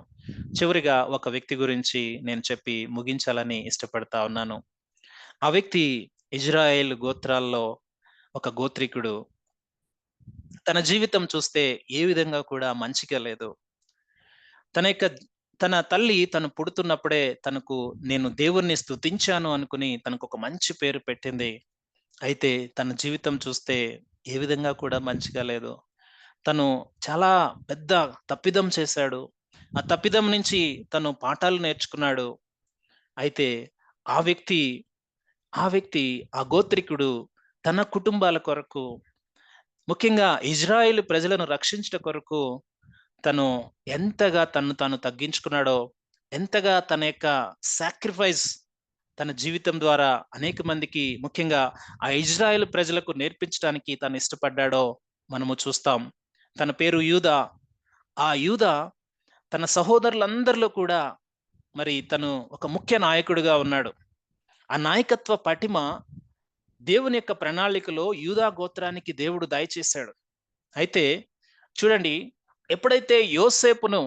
చివరిగా ఒక వ్యక్తి గురించి నేను చెప్పి ముగించాలని ఇష్టపడతా ఉన్నాను. ఆ వ్యక్తి ఇజ్రాయేల్ గోత్రాల్లో ఒక గోత్రికుడు. తన జీవితం చూస్తే ఏ విధంగా కూడా మంచిగా లేదు. తన యొక్క తన తల్లి తను పుడుతున్నప్పుడే తనకు నేను దేవుణ్ణి స్తుతించాను అనుకుని తనకు ఒక మంచి పేరు పెట్టింది. అయితే తన జీవితం చూస్తే ఏ విధంగా కూడా మంచిగా లేదు. తను చాలా పెద్ద తప్పిదం చేశాడు. ఆ తప్పిదం నుంచి తను పాఠాలు నేర్చుకున్నాడు. అయితే ఆ వ్యక్తి ఆ వ్యక్తి ఆ గోత్రికుడు తన కుటుంబాల కొరకు, ముఖ్యంగా ఇజ్రాయేలు ప్రజలను రక్షించుట కొరకు తను ఎంతగా తన్ను తాను తగ్గించుకున్నాడో, ఎంతగా తన యొక్క సాక్రిఫైస్ తన జీవితం ద్వారా అనేక మందికి, ముఖ్యంగా ఆ ఇజ్రాయేల్ ప్రజలకు నేర్పించడానికి తను ఇష్టపడ్డాడో మనము చూస్తాం. తన పేరు యూదా. ఆ యూదా తన సహోదరులందరిలో కూడా మరి తను ఒక ముఖ్య నాయకుడిగా ఉన్నాడు. ఆ నాయకత్వ పటిమ దేవుని యొక్క ప్రణాళికలో యూదా గోత్రానికి దేవుడు దయచేశాడు. అయితే చూడండి, ఎప్పుడైతే యోసేపును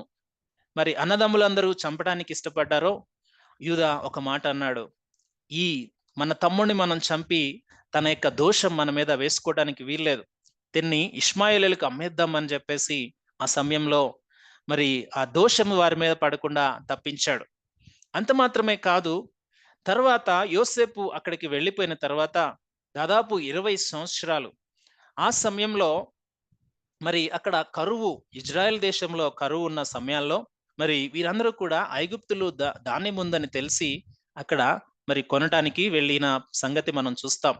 మరి అన్నదమ్ములందరూ చంపడానికి ఇష్టపడ్డారో, యూదా ఒక మాట అన్నాడు. ఈ మన తమ్ముడిని మనం చంపి తన యొక్క దోషం మన మీద వేసుకోవడానికి వీల్లేదు. దీన్ని ఇష్మాయేలీయులకు అమ్మేద్దాం అని చెప్పేసి ఆ సమయంలో మరి ఆ దోషం వారి మీద పడకుండా తప్పించాడు. అంత మాత్రమే కాదు, తర్వాత యోసేపు అక్కడికి వెళ్ళిపోయిన తర్వాత దాదాపు 20 సంవత్సరాలు ఆ సమయంలో మరి అక్కడ కరువు, ఇజ్రాయెల్ దేశంలో కరువు ఉన్న సమయాల్లో మరి వీరందరూ కూడా ఐగుప్తులు ధాన్యం ఉందని తెలిసి అక్కడ మరి కొనటానికి వెళ్ళిన సంగతి మనం చూస్తాం.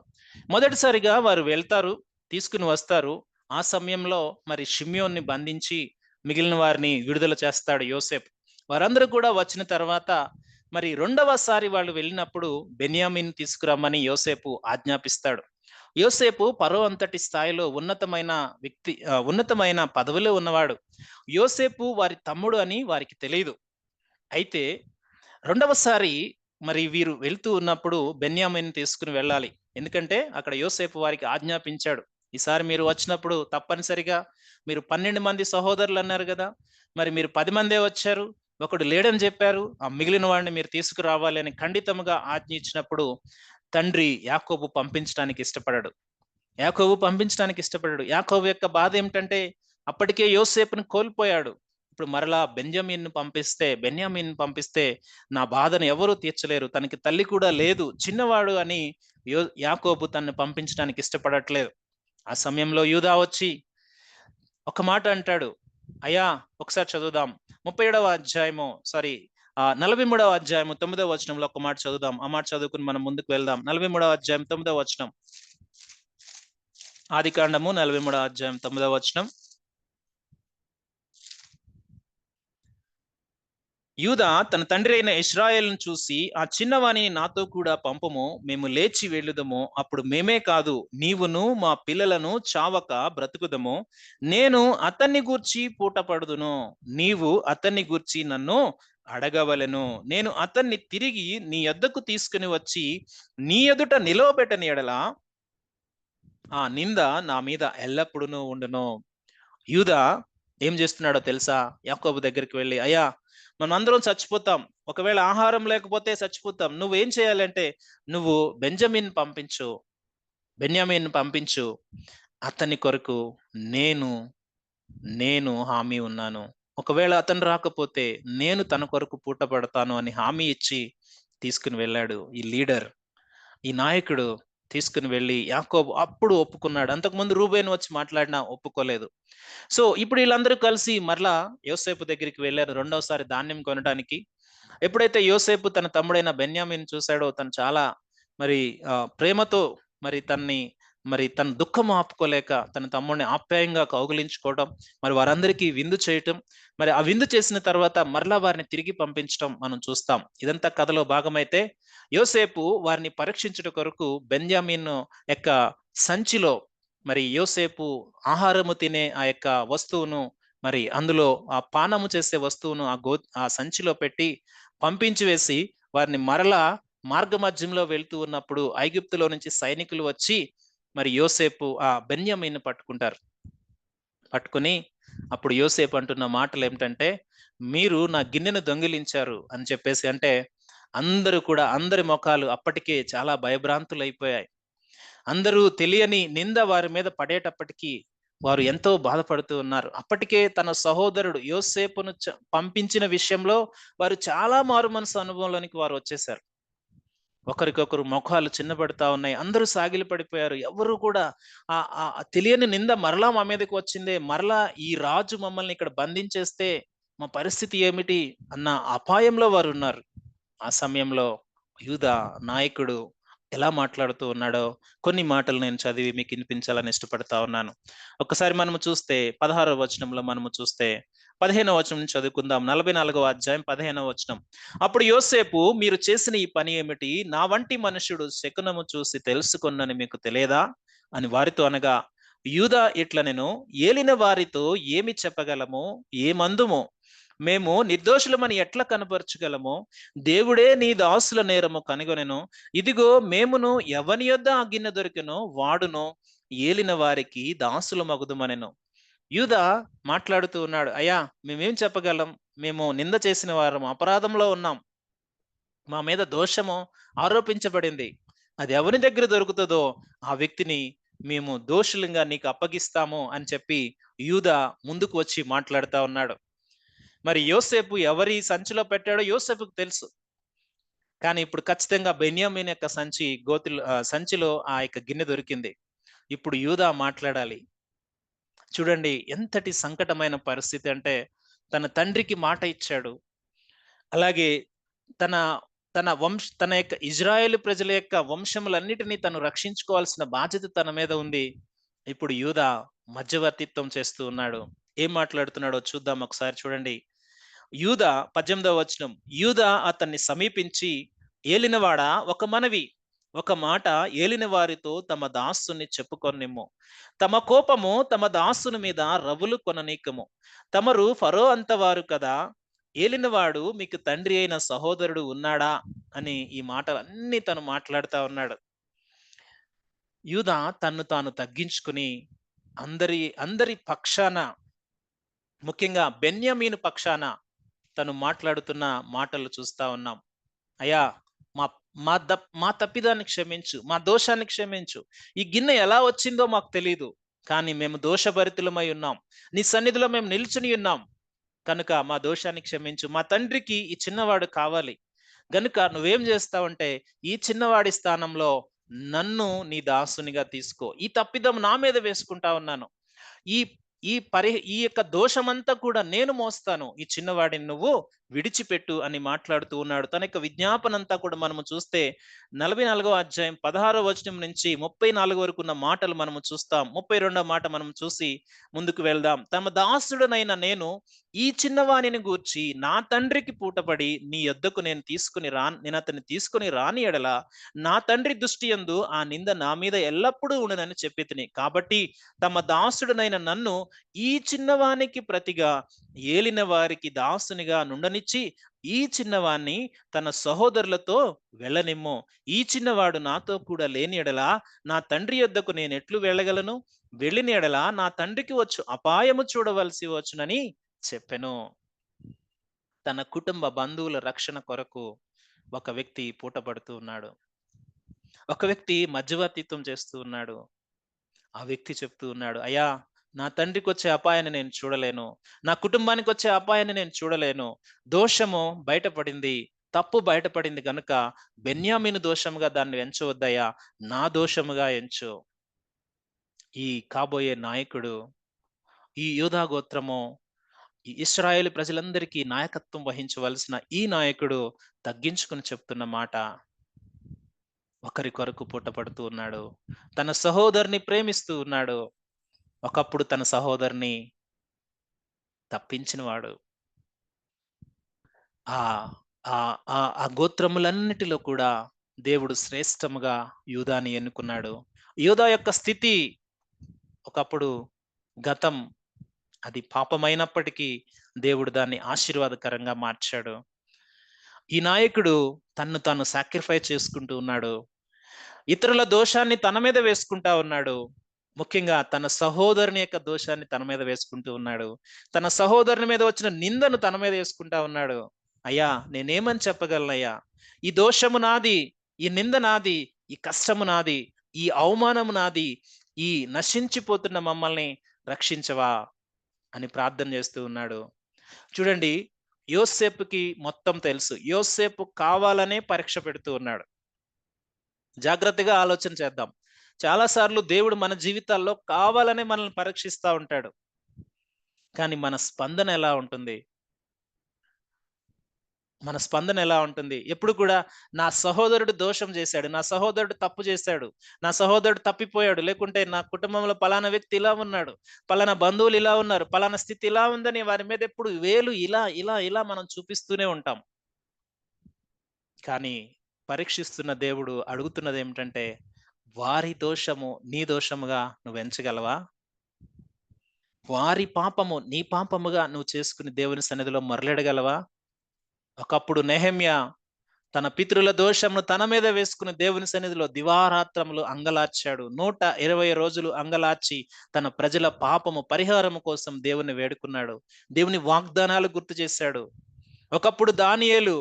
మొదటిసారిగా వారు వెళ్తారు, తీసుకుని వస్తారు. ఆ సమయంలో మరి షిమ్యోన్ని బంధించి మిగిలిన వారిని విడుదల చేస్తాడు యోసేపు. వారందరూ కూడా వచ్చిన తర్వాత మరి రెండవసారి వాళ్ళు వెళ్ళినప్పుడు బెన్యామీన్ తీసుకురమ్మని యోసేపు ఆజ్ఞాపిస్తాడు. యోసేపు ఫరో అంతటి స్థాయిలో ఉన్నతమైన వ్యక్తి, ఉన్నతమైన పదవిలో ఉన్నవాడు. యోసేపు వారి తమ్ముడు అని వారికి తెలియదు. అయితే రెండవసారి మరి వీరు వెళ్తూ ఉన్నప్పుడు బెన్యామీన్ తీసుకుని వెళ్ళాలి. ఎందుకంటే అక్కడ యోసేపు వారికి ఆజ్ఞాపించాడు. ఈసారి మీరు వచ్చినప్పుడు తప్పనిసరిగా మీరు 12 మంది సహోదరులు అన్నారు కదా, మరి మీరు 10 మందే వచ్చారు, ఒకడు లేడని చెప్పారు, ఆ మిగిలిన వాడిని మీరు తీసుకురావాలి అని ఖండితముగా ఆజ్ఞ ఇచ్చినప్పుడు తండ్రి యాకోబు పంపించడానికి ఇష్టపడడు. యాకోబు యొక్క బాధ ఏమిటంటే అప్పటికే యోసేపుని కోల్పోయాడు. ఇప్పుడు మరలా బెన్యామీన్ పంపిస్తే నా బాధను ఎవరూ తీర్చలేరు. తనకి తల్లి కూడా లేదు, చిన్నవాడు అని యాకోబు తనను పంపించడానికి ఇష్టపడట్లేదు. ఆ సమయంలో యూదా వచ్చి ఒక మాట అంటాడు. అయ్యా, ఒకసారి చదువుదాం. 43వ అధ్యాయము 9వ వచనంలో ఒక మాట చదువుదాం. ఆ మాట చదువుకుని మనం ముందుకు వెళ్దాం. 43వ అధ్యాయం 9వ వచనం. ఆదికాండము 43వ అధ్యాయం 9వ వచనం. యూదా తన తండ్రి అయిన ఇశ్రాయేలును చూసి, ఆ చిన్నవాణిని నాతో కూడా పంపము, మేము లేచి వెళ్ళుదము. అప్పుడు మేమే కాదు, నీవును మా పిల్లలను చావక బ్రతుకుదము. నేను అతన్ని గూర్చి పూటపడుదును, నీవు అతన్ని గూర్చి నన్ను అడగవలెను. నేను అతన్ని తిరిగి నీ యొద్దకు తీసుకుని వచ్చి నీ ఎదుట నిలవబెట్టని ఎడల ఆ నింద నా మీద ఎల్లప్పుడూ ఉండును. యూదా ఏం చేస్తున్నాడో తెలుసా? యాకోబు దగ్గరికి వెళ్ళి, అయ్యా, మనం అందరం చచ్చిపోతాం, ఒకవేళ ఆహారం లేకపోతే చచ్చిపోతాం. నువ్వేం చేయాలంటే నువ్వు బెన్యామీన్ పంపించు. అతని కొరకు నేను నేను హామీ ఉన్నాను. ఒకవేళ అతను రాకపోతే నేను తన కొరకు పూట పడతాను అని హామీ ఇచ్చి తీసుకుని వెళ్ళాడు. ఈ లీడర్, ఈ నాయకుడు తీసుకుని వెళ్ళి యాకోబు అప్పుడు ఒప్పుకున్నాడు. అంతకుముందు రూబేను వచ్చి మాట్లాడినా ఒప్పుకోలేదు. సో ఇప్పుడు వీళ్ళందరూ కలిసి మరలా యోసేపు దగ్గరికి వెళ్ళారు రెండవసారి ధాన్యం కొనడానికి. ఎప్పుడైతే యోసేపు తన తమ్ముడైన బెన్యామీన్ చూశాడో, తను చాలా మరి ప్రేమతో తన దుఃఖం ఆపుకోలేక తన తమ్ముడిని ఆప్యాయంగా కౌగిలించుకోవడం, మరి వారందరికీ విందు చేయటం, మరి ఆ విందు చేసిన తర్వాత మరలా వారిని తిరిగి పంపించడం మనం చూస్తాం. ఇదంతా కథలో భాగమైతే యోసేపు వారిని పరీక్షించుట కొరకు బెన్యామీన్ యొక్క సంచిలో మరి యోసేపు ఆహారము తినే ఆ యొక్క వస్తువును, మరి అందులో ఆ పానము చేసే వస్తువును ఆ సంచిలో పెట్టి పంపించి వేసి వారిని మరలా మార్గమధ్యంలో వెళ్తూ ఉన్నప్పుడు ఐగుప్తులో నుంచి సైనికులు వచ్చి మరి యోసేపు ఆ బెన్యామీన్ పట్టుకుని అప్పుడు యోసేపు అంటున్న మాటలు ఏమిటంటే, మీరు నా గిన్నెను దొంగిలించారు అని చెప్పేసి. అంటే అందరి ముఖాలు అప్పటికే చాలా భయభ్రాంతులైపోయాయి. అందరూ తెలియని నింద వారి మీద పడేటప్పటికీ వారు ఎంతో బాధపడుతూ ఉన్నారు. అప్పటికే తన సహోదరుడు యోసేపును పంపించిన విషయంలో వారు చాలా మారు మనసు అనుభవంలోనికి వారు వచ్చేసారు. ఒకరికొకరు ముఖాలు చిన్నపడతా ఉన్నాయి. అందరూ సాగిలి పడిపోయారు. ఎవరు కూడా ఆ తెలియని నింద మరలా మా మీదకి వచ్చిందే, మరలా ఈ రాజు మమ్మల్ని ఇక్కడ బంధించేస్తే మా పరిస్థితి ఏమిటి అన్న అపాయంలో వారు ఉన్నారు. ఆ సమయంలో యూదా నాయకుడు ఎలా మాట్లాడుతూ ఉన్నాడో కొన్ని మాటలు నేను చదివి మీకు వినిపించాలని ఇష్టపడతా ఉన్నాను. ఒకసారి మనము చూస్తే 16వ వచనంలో మనము చూస్తే 15వ వచనం నుంచి చదువుకుందాం. 44వ అధ్యాయం 15వ వచనం. అప్పుడు యోసేపు, మీరు చేసిన ఈ పని ఏమిటి? నా వంటి మనుషుడు శకునము చూసి తెలుసుకొన్నని మీకు తెలియదా అని వారితో అనగా, యూదా ఇట్లనెను, ఏలిన వారితో ఏమి చెప్పగలము, ఏమందుము? మేము నిర్దోషులమని ఎట్లా కనపరచగలము? దేవుడే నీ దాసుల నేరము కనుగొనెను. ఇదిగో మేమును ఎవని యొద్ద ఆ గిన్నె దొరికెనో వాడును ఏలిన వారికి దాసుల మగుదుమనెను. యూదా మాట్లాడుతూ ఉన్నాడు, అయ్యా, మేమేం చెప్పగలం? మేము నింద చేసిన వారం, అపరాధంలో ఉన్నాం, మా మీద దోషము ఆరోపించబడింది. అది ఎవరి దగ్గర దొరుకుతుందో ఆ వ్యక్తిని మేము దోషులంగా నీకు అప్పగిస్తాము అని చెప్పి యూదా ముందుకు వచ్చి మాట్లాడుతా ఉన్నాడు. మరి యోసేపు ఎవరి సంచిలో పెట్టాడో యోసేపుకు తెలుసు. కానీ ఇప్పుడు ఖచ్చితంగా బెన్యామీన్ యొక్క సంచిలో ఆ యొక్క గిన్నె దొరికింది. ఇప్పుడు యూదా మాట్లాడాలి. చూడండి ఎంతటి సంకటమైన పరిస్థితి అంటే, తన తండ్రికి మాట ఇచ్చాడు. అలాగే తన తన యొక్క ఇజ్రాయేలు ప్రజల యొక్క వంశములన్నిటినీ తను రక్షించుకోవాల్సిన బాధ్యత తన మీద ఉంది. ఇప్పుడు యూదా మధ్యవర్తిత్వం చేస్తూ ఉన్నాడు. ఏం మాట్లాడుతున్నాడో చూద్దాం ఒకసారి. చూడండి, యూదా 18వ వచనం. యూదా అతన్ని సమీపించి, ఏలినవాడా, ఒక మాట ఏలిన వారితో తమ దాసుని చెప్పుకొనిమ్ము. తమ కోపము తమ దాసుని మీద రవ్వులు కొననీకము. తమరు ఫరో అంతవారు కదా, ఏలినవాడు మీకు తండ్రి అయిన సహోదరుడు ఉన్నాడా అని ఈ మాటలన్నీ తను మాట్లాడుతా ఉన్నాడు. యూదా తన్ను తాను తగ్గించుకుని అందరి పక్షాన, ముఖ్యంగా బెన్యామీను పక్షాన తను మాట్లాడుతున్న మాటలు చూస్తా ఉన్నాం. అయ్యా, మా తప్పిదాన్ని క్షమించు, మా దోషాన్ని క్షమించు. ఈ గిన్నె ఎలా వచ్చిందో మాకు తెలీదు, కానీ మేము దోషభరితులమై ఉన్నాం. నీ సన్నిధిలో మేము నిల్చుని ఉన్నాం కనుక మా దోషాన్ని క్షమించు. మా తండ్రికి ఈ చిన్నవాడు కావాలి గనుక నువ్వేం చేస్తావంటే, ఈ చిన్నవాడి స్థానంలో నన్ను నీ దాసునిగా తీసుకో. ఈ తప్పిదం నా మీద వేసుకుంటా ఉన్నాను. ఈ ఈ యొక్క దోషమంతా కూడా నేను మోస్తాను. ఈ చిన్నవాడిని నువ్వు విడిచిపెట్టు అని మాట్లాడుతూ ఉన్నాడు. తన యొక్క విజ్ఞాపన అంతా కూడా మనము చూస్తే 44వ అధ్యాయం 16వ వచనం నుంచి 34 వరకు ఉన్న మాటలు మనము చూస్తాం. 32వ మాట మనం చూసి ముందుకు వెళ్దాం. తమ దాసుడనైన నేను ఈ చిన్నవానిని గూర్చి నా తండ్రికి పూటపడి నీ యొద్దకు నేను అతన్ని తీసుకుని రాని ఎడల నా తండ్రి దృష్టి యందు ఆ నింద నా మీద ఎల్లప్పుడూ ఉండునని చెప్పి తిని. కాబట్టి తమ దాసుడనైన నన్ను ఈ చిన్నవానికి ప్రతిగా ఏలిన వారికి దాసునిగా నుండనిచ్చి ఈ చిన్నవాణ్ణి తన సహోదరులతో వెళ్ళనిమ్ము. ఈ చిన్నవాడు నాతో కూడా లేని ఎడల నా తండ్రి యొద్దకు నేను ఎట్లు వెళ్ళగలను? వెళ్ళిన ఎడల నా తండ్రికి వచ్చు అపాయము చూడవలసి వచ్చునని చెప్పెను. తన కుటుంబ బంధువుల రక్షణ కొరకు ఒక వ్యక్తి పూటపడుతూ ఉన్నాడు. ఒక వ్యక్తి మధ్యవర్తిత్వం చేస్తూ ఉన్నాడు. ఆ వ్యక్తి చెప్తూ ఉన్నాడు, అయ్యా, నా తండ్రికి వచ్చే అపాయాన్ని నేను చూడలేను, నా కుటుంబానికి వచ్చే అపాయాన్ని నేను చూడలేను. దోషము బయటపడింది, తప్పు బయటపడింది గనుక బెన్యామీను దోషముగా దాన్ని ఎంచవద్దయ్యా, నా దోషముగా ఎంచు. ఈ కాబోయే నాయకుడు, ఈ యూదా గోత్రము, ఈ ఇశ్రాయేలు ప్రజలందరికీ నాయకత్వం వహించవలసిన ఈ నాయకుడు తగ్గించుకుని చెప్తున్న మాట, ఒకరి కొరకు పూటపడుతూ ఉన్నాడు. తన సహోదరుని ప్రేమిస్తూ ఉన్నాడు. ఒకప్పుడు తన సహోదరుని తప్పించినవాడు. ఆ ఆ ఆ ఆ గోత్రములన్నిటిలో కూడా దేవుడు శ్రేష్టముగా యూదాని ఎన్నుకున్నాడు. యూదా యొక్క స్థితి ఒకప్పుడు గతం, అది పాపమైనప్పటికీ దేవుడు దాన్ని ఆశీర్వాదకరంగా మార్చాడు. ఈ నాయకుడు తన్ను తాను సాక్రిఫైస్ చేసుకుంటూ ఉన్నాడు. ఇతరుల దోషాన్ని తన మీద వేసుకుంటా ఉన్నాడు. ముఖ్యంగా తన సహోదరుని యొక్క దోషాన్ని తన మీద వేసుకుంటూ ఉన్నాడు. తన సహోదరుని మీద వచ్చిన నిందను తన మీద వేసుకుంటా ఉన్నాడు. అయ్యా, నేనేమని చెప్పగలనయ్యా? ఈ దోషము నాది, ఈ నింద నాది, ఈ కష్టము నాది, ఈ అవమానము నాది, ఈ నశించిపోతున్న మమ్మల్ని రక్షించవా అని ప్రార్థన చేస్తూ ఉన్నాడు. చూడండి, యోసేపుకి మొత్తం తెలుసు. యోసేపు కావాలనే పరీక్ష పెడుతూ ఉన్నాడు. జాగ్రత్తగా ఆలోచన చేద్దాం. చాలాసార్లు దేవుడు మన జీవితాల్లో కావాలనే మనల్ని పరీక్షిస్తూ ఉంటాడు. కానీ మన స్పందన ఎలా ఉంటుంది? మన స్పందన ఎలా ఉంటుంది? ఎప్పుడు కూడా నా సహోదరుడు దోషం చేశాడు, నా సహోదరుడు తప్పు చేశాడు, నా సహోదరుడు తప్పిపోయాడు, లేకుంటే నా కుటుంబంలో పలానా వ్యక్తి ఇలా ఉన్నాడు, పలానా బంధువులు ఇలా ఉన్నారు, పలానా స్థితి ఇలా ఉందని వారి మీద ఎప్పుడు వేలు ఇలా ఇలా ఇలా మనం చూపిస్తూనే ఉంటాం. కానీ పరీక్షిస్తున్న దేవుడు అడుగుతున్నది ఏమిటంటే, వారి దోషము నీ దోషముగా నువ్వు ఎంచగలవా? వారి పాపము నీ పాపముగా నువ్వు చేసుకుని దేవుని సన్నిధిలో మరలెడగలవా? ఒకప్పుడు నెహెమ్యా తన పితరుల దోషమును తన మీద వేసుకుని దేవుని సన్నిధిలో దివారాత్రములు అంగలార్చాడు. 120 రోజులు అంగలార్చి తన ప్రజల పాపము పరిహారము కోసం దేవుని వేడుకున్నాడు. దేవుని వాగ్దానాలు గుర్తు చేశాడు. ఒకప్పుడు దానియేలు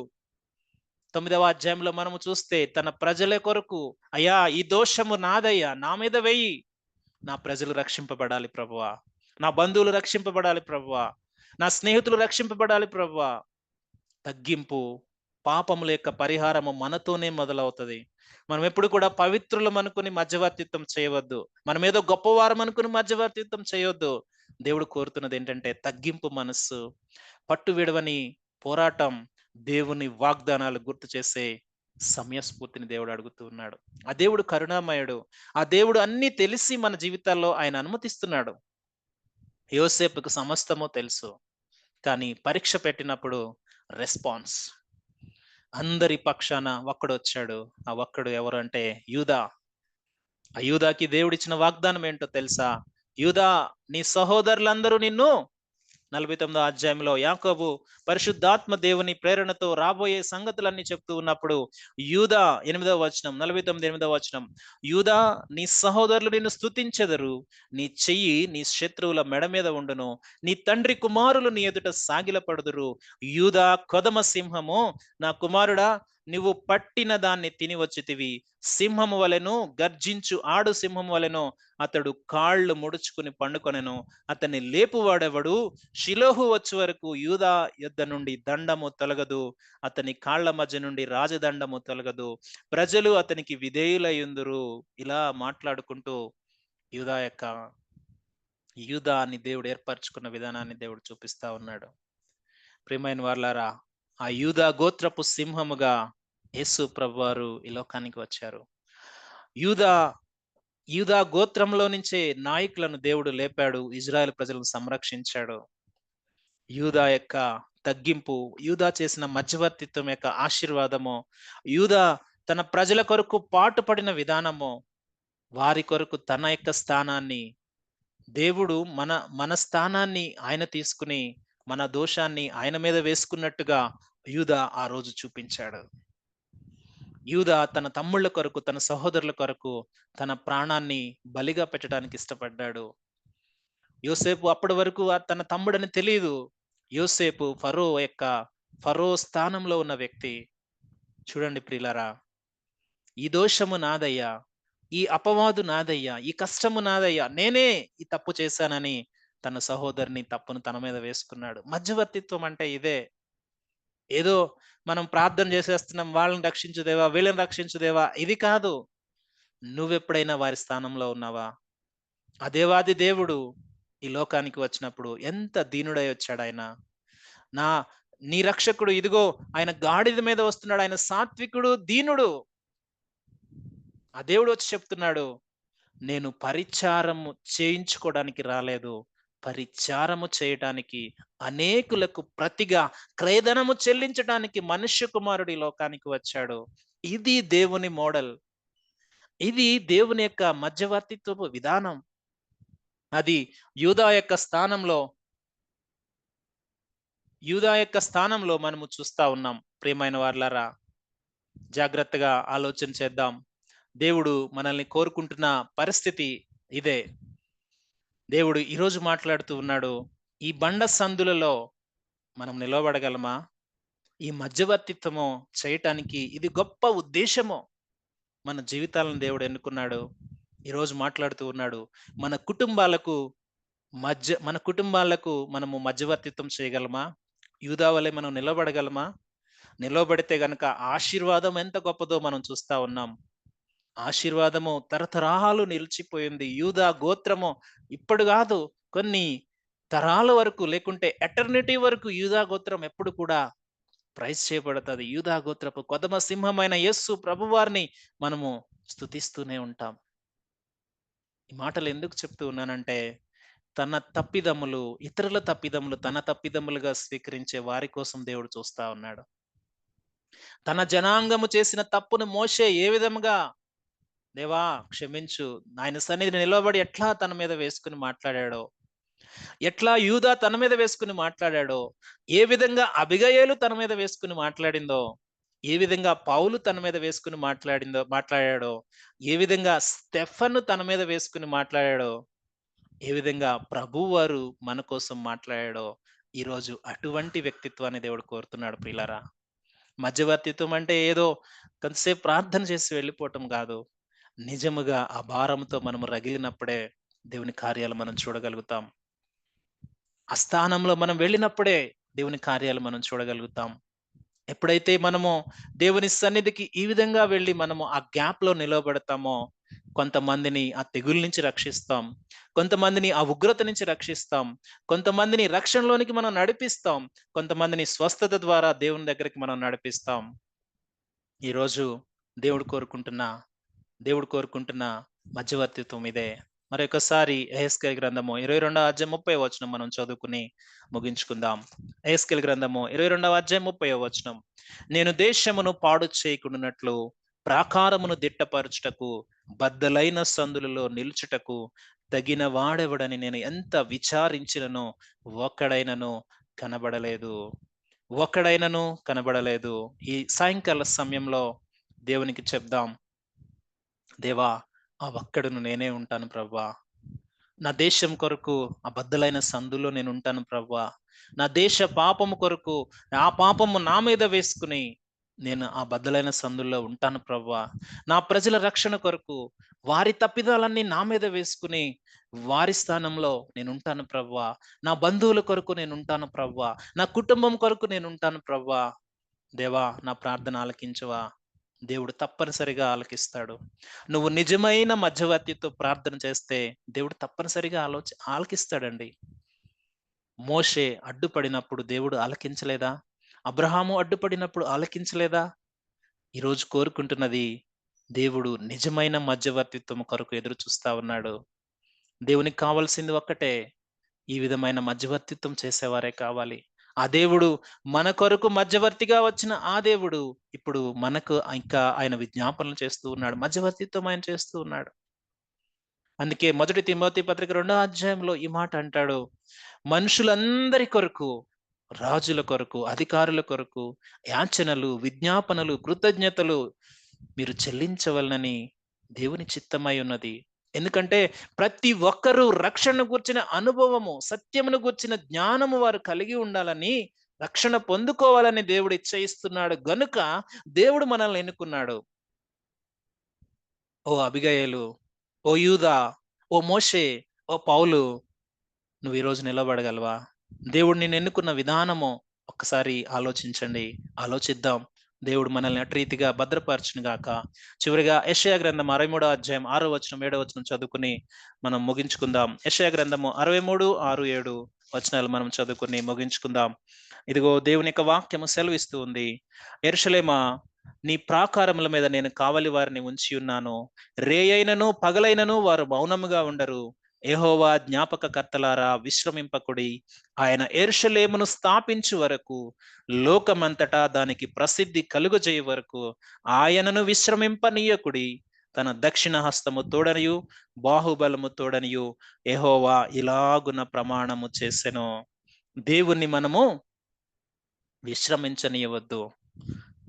9వ అధ్యాయంలో మనము చూస్తే తన ప్రజల కొరకు, అయ్యా, ఈ దోషము నాదయ్యా, నా మీద వెయ్యి, నా ప్రజలు రక్షింపబడాలి ప్రభువా, నా బంధువులు రక్షింపబడాలి ప్రభువా, నా స్నేహితులు రక్షింపబడాలి ప్రభువా. తగ్గింపు, పాపముల యొక్క పరిహారము మనతోనే మొదలవుతుంది. మనం ఎప్పుడు కూడా పవిత్రులం అనుకుని మధ్యవర్తిత్వం చేయవద్దు. మనం ఏదో గొప్పవారం అనుకుని మధ్యవర్తిత్వం చేయొద్దు. దేవుడు కోరుతున్నది ఏంటంటే తగ్గింపు మనస్సు, పట్టు విడవని పోరాటం, దేవుని వాగ్దానాలు గుర్తు చేసే సమయస్ఫూర్తిని దేవుడు అడుగుతూ ఉన్నాడు. ఆ దేవుడు కరుణామయుడు. ఆ దేవుడు అన్ని తెలిసి మన జీవితాల్లో ఆయన అనుమతిస్తున్నాడు. యోసేపుకు సమస్తము తెలుసు, కానీ పరీక్ష పెట్టినప్పుడు రెస్పాన్స్, అందరి పక్షాన ఒక్కడు వచ్చాడు. ఆ ఒక్కడు ఎవరు అంటే యూదా. ఆ యూదాకి దేవుడిచ్చిన వాగ్దానం ఏంటో తెలుసా? యూదా, నీ సహోదరులందరూ నిన్ను 49వ అధ్యాయంలో యాకోబు పరిశుద్ధాత్మ దేవుని ప్రేరణతో రాబోయే సంగతులన్నీ చెప్తూ ఉన్నప్పుడు యూదా 8వ వచనం, 49 వచనం, యూదా, నీ సహోదరులు నిన్ను స్తుతించెదరు, నీ చెయ్యి నీ శత్రువుల మెడ మీద ఉండును, నీ తండ్రి కుమారులు నీ ఎదుట సాగిలపడుదురు. యూదా కొదమ సింహము, నా కుమారుడా, నువ్వు పట్టిన దాన్ని తిని వచ్చితివి. సింహము వలెను గర్జించు ఆడు సింహము వలెను అతడు కాళ్ళు ముడుచుకుని పండుకొనెను. అతన్ని లేపువాడెవడు? షిలోహు వచ్చు వరకు యూదా యొద్ద నుండి దండము తొలగదు. అతని కాళ్ళ మధ్య నుండి రాజదండము తొలగదు. ప్రజలు అతనికి విధేయులయ్యుందురు. ఇలా మాట్లాడుకుంటూ యూదా యొక్క యూదా అని దేవుడు ఏర్పరచుకున్న విధానాన్ని దేవుడు చూపిస్తా ఉన్నాడు. ప్రియమైన వారలారా, ఆ యూదా గోత్రపు సింహముగా యేసు ప్రభువారు ఈ లోకానికి వచ్చారు. యూదా యూదా గోత్రంలో నుంచే నాయకులను దేవుడు లేపాడు. ఇజ్రాయెల్ ప్రజలను సంరక్షించాడు. యూదా యొక్క తగ్గింపు, యూదా చేసిన మధ్యవర్తిత్వం యొక్క ఆశీర్వాదము, యూదా తన ప్రజల కొరకు పాటుపడిన విధానము, వారి కొరకు తన యొక్క స్థానాన్ని దేవుడు మన స్థానాన్ని ఆయన తీసుకుని మన దోషాన్ని ఆయన మీద వేసుకున్నట్టుగా యూదా ఆ రోజు చూపించాడు. యూదా తన తమ్ముళ్ళ కొరకు, తన సహోదరుల కొరకు తన ప్రాణాన్ని బలిగా పెట్టడానికి ఇష్టపడ్డాడు. యోసేపు అప్పటి వరకు తన తమ్ముడని తెలియదు. యోసేపు ఫరో స్థానంలో ఉన్న వ్యక్తి. చూడండి ప్రియులారా, ఈ దోషము నాదయ్యా, ఈ అపవాదు నాదయ్యా, ఈ కష్టము నాదయ్యా, నేనే ఈ తప్పు చేశానని తన సహోదరుని తప్పును తన మీద వేసుకున్నాడు. మధ్యవర్తిత్వం అంటే ఇదే. ఏదో మనం ప్రార్థన చేసేస్తున్నాం, వాళ్ళని రక్షించుదేవా, వీళ్ళని రక్షించుదేవా, ఇది కాదు. నువ్వెప్పుడైనా వారి స్థానంలో ఉన్నావా? ఆ దేవాది దేవుడు ఈ లోకానికి వచ్చినప్పుడు ఎంత దీనుడై వచ్చాడు ఆయన. నా నీ రక్షకుడు ఇదిగో ఆయన గాడిద మీద వస్తున్నాడు, ఆయన సాత్వికుడు, దీనుడు. ఆ దేవుడు వచ్చి చెప్తున్నాడు, నేను పరిచారము చేయించుకోవడానికి రాలేదు, పరిచారము చేయటానికి, అనేకులకు ప్రతిగా క్రయధనము చెల్లించడానికి మనుష్య కుమారుడు ఈ లోకానికి వచ్చాడు. ఇది దేవుని మోడల్. ఇది దేవుని యొక్క మధ్యవర్తిత్వపు విధానం. అది యూదా యొక్క స్థానంలో మనము చూస్తా ఉన్నాం. ప్రియమైన వారలారా, జాగ్రత్తగా ఆలోచన చేద్దాం. దేవుడు మనల్ని కోరుకుంటున్న పరిస్థితి ఇదే. దేవుడు ఈరోజు మాట్లాడుతూ ఉన్నాడు, ఈ బండ సందులలో మనం నిలవబడగలమా? ఈ మధ్యవర్తిత్వము చేయటానికి ఇది గొప్ప ఉద్దేశము. మన జీవితాలను దేవుడు ఎన్నుకున్నాడు. ఈరోజు మాట్లాడుతూ ఉన్నాడు, మన కుటుంబాలకు మనము మధ్యవర్తిత్వం చేయగలమా? యూదా వలె మనం నిలబడగలమా? నిలబడితే గనక ఆశీర్వాదం ఎంత గొప్పదో మనం చూస్తా ఉన్నాం. ఆశీర్వాదము తరతరాలు నిలిచిపోయింది. యూదా గోత్రము ఇప్పుడు కాదు, కొన్ని తరాల వరకు, లేకుంటే ఎటర్నిటీ వరకు యూదా గోత్రం ఎప్పుడు కూడా ప్రైజ్ చేయబడుతుంది. యూదా గోత్రపు కొదమ సింహమైన యేసు ప్రభువారిని మనము స్తుతిస్తూనే ఉంటాం. ఈ మాటలు ఎందుకు చెప్తూ ఉన్నానంటే, తన తప్పిదములు, ఇతరుల తప్పిదములు తన తప్పిదములుగా స్వీకరించే వారి కోసం దేవుడు చూస్తా ఉన్నాడు. తన జనాంగము చేసిన తప్పును మోషే ఏ విధముగా, దేవా క్షమించు, ఆయన సన్నిధిని నిలబడి ఎట్లా తన మీద వేసుకుని మాట్లాడాడో, ఎట్లా యూదా తన మీద వేసుకుని మాట్లాడాడో, ఏ విధంగా అబిగయేలు తన మీద వేసుకుని మాట్లాడిందో, ఏ విధంగా పౌలు తన మీద వేసుకుని మాట్లాడాడో, ఏ విధంగా స్టెఫను తన మీద వేసుకుని మాట్లాడాడో, ఏ విధంగా ప్రభువారు మన కోసం మాట్లాడాడో, ఈరోజు అటువంటి వ్యక్తిత్వాన్ని దేవుడు కోరుతున్నాడు. ప్రియులారా, మధ్యవర్తిత్వం అంటే ఏదో కొంతసేపు ప్రార్థన చేసి వెళ్ళిపోవటం కాదు. నిజముగా ఆ భారంతో మనము రగిలినప్పుడే దేవుని కార్యాలు మనం చూడగలుగుతాం. ఆ స్థానంలో మనం వెళ్ళినప్పుడే దేవుని కార్యాలు మనం చూడగలుగుతాం. ఎప్పుడైతే మనము దేవుని సన్నిధికి ఈ విధంగా వెళ్ళి మనము ఆ గ్యాప్ లో నిలవబడతామో, కొంతమందిని ఆ తెగుల నుంచి రక్షిస్తాం, కొంతమందిని ఆ ఉగ్రత నుంచి రక్షిస్తాం, కొంతమందిని రక్షణలోనికి మనం నడిపిస్తాం, కొంతమందిని స్వస్థత ద్వారా దేవుని దగ్గరికి మనం నడిపిస్తాం. ఈరోజు దేవుడు కోరుకుంటున్న మధ్యవర్తిత్వం ఇదే. మరొకసారి యెహెజ్కేలు గ్రంథము 22వ అధ్యాయం 30వ వచనం మనం చదువుకుని ముగించుకుందాం. యెహెజ్కేలు గ్రంథము 22వ అధ్యాయం 30వ వచనం, నేను దేశమును పాడు చేయకుండానట్లు ప్రాకారమును దిట్టపరచుటకు, బద్దలైన సందులలో నిలుచుటకు తగిన వాడెవడని నేను ఎంత విచారించినను ఒక్కడైనను కనబడలేదు. ఈ సాయంకాల సమయంలో దేవునికి చెప్దాం, దేవా ఆ ఒక్కడును నేనే ఉంటాను ప్రభువా. నా దేశం కొరకు ఆ బద్దలైన సందులో నేను ఉంటాను ప్రభువా. నా దేశ పాపము కొరకు ఆ పాపము నా మీద వేసుకుని నేను ఆ బద్దలైన సందుల్లో ఉంటాను ప్రభువా. నా ప్రజల రక్షణ కొరకు వారి తప్పిదాలన్నీ నా మీద వేసుకుని వారి స్థానంలో నేనుంటాను ప్రభువా. నా బంధువుల కొరకు నేనుంటాను ప్రభువా. నా కుటుంబం కొరకు నేనుంటాను ప్రభువా. దేవా, నా ప్రార్థన ఆలకించవా? దేవుడు తప్పనిసరిగా ఆలకిస్తాడు. నువ్వు నిజమైన మధ్యవర్తితో ప్రార్థన చేస్తే దేవుడు తప్పనిసరిగా ఆలకిస్తాడండి. మోషే అడ్డుపడినప్పుడు దేవుడు ఆలకించలేదా? అబ్రహాము అడ్డుపడినప్పుడు ఆలకించలేదా? ఈరోజు కోరుకుంటున్నది, దేవుడు నిజమైన మధ్యవర్తిత్వం కొరకు ఎదురు చూస్తా ఉన్నాడు. దేవునికి కావాల్సింది ఒక్కటే, ఈ విధమైన మధ్యవర్తిత్వం చేసేవారే కావాలి. ఆ దేవుడు మన కొరకు మధ్యవర్తిగా వచ్చిన ఆ దేవుడు ఇప్పుడు మనకు ఇంకా ఆయన విజ్ఞాపనలు చేస్తూ ఉన్నాడు. మధ్యవర్తిత్వం ఆయన చేస్తూ ఉన్నాడు. అందుకే మొదటి తిమోతి పత్రిక 2వ అధ్యాయంలో ఈ మాట అంటాడు. మనుషులందరి కొరకు, రాజుల కొరకు, అధికారుల కొరకు యాచనలు, విజ్ఞాపనలు, కృతజ్ఞతలు మీరు చెల్లించవలనని దేవుని చిత్తమై ఉన్నది. ఎందుకంటే ప్రతి ఒక్కరూ రక్షణ గూర్చిన అనుభవము, సత్యమును గూర్చిన జ్ఞానము వారు కలిగి ఉండాలని, రక్షణ పొందుకోవాలని దేవుడు ఇచ్చయిస్తున్నాడు గనుక దేవుడు మనల్ని ఎన్నుకున్నాడు. ఓ అబిగయలు, ఓ యూదా, ఓ మోషే, ఓ పౌలు, నువ్వు ఈరోజు నిలబడగలవా? దేవుడు నిన్ను ఎన్నుకున్న విధానము ఒక్కసారి ఆలోచించండి. ఆలోచిద్దాం. దేవుడు మనల్ని అటు రీతిగా భద్రపరచును గాక. చివరిగా యెషయా గ్రంథం 63వ అధ్యాయం 6వ వచనం 7వ వచనం చదువుకుని మనం ముగించుకుందాం. యెషయా గ్రంథము 63, 6, 7 వచనాలు మనం చదువుకుని ముగించుకుందాం. ఇదిగో దేవుని యొక్క వాక్యము సెలవిస్తూ ఉంది. యెరూషలేమా, నీ ప్రాకారముల మీద నేను కావలి వారిని ఉంచి ఉన్నాను. రేయైనను పగలైనను వారు మౌనముగా ఉండరు. యెహోవా జ్ఞాపకకర్తలారా విశ్రమింపకుడి. ఆయన యెరూషలేమును స్థాపించు వరకు, లోకమంతటా దానికి ప్రసిద్ధి కలుగజేయ వరకు ఆయనను విశ్రమింపనీయకుడి. తన దక్షిణ హస్తము తోడనియు బాహుబలము తోడనియు యెహోవా ఇలాగున ప్రమాణము చేసెను. దేవుణ్ణి మనము విశ్రమించనీయవద్దు.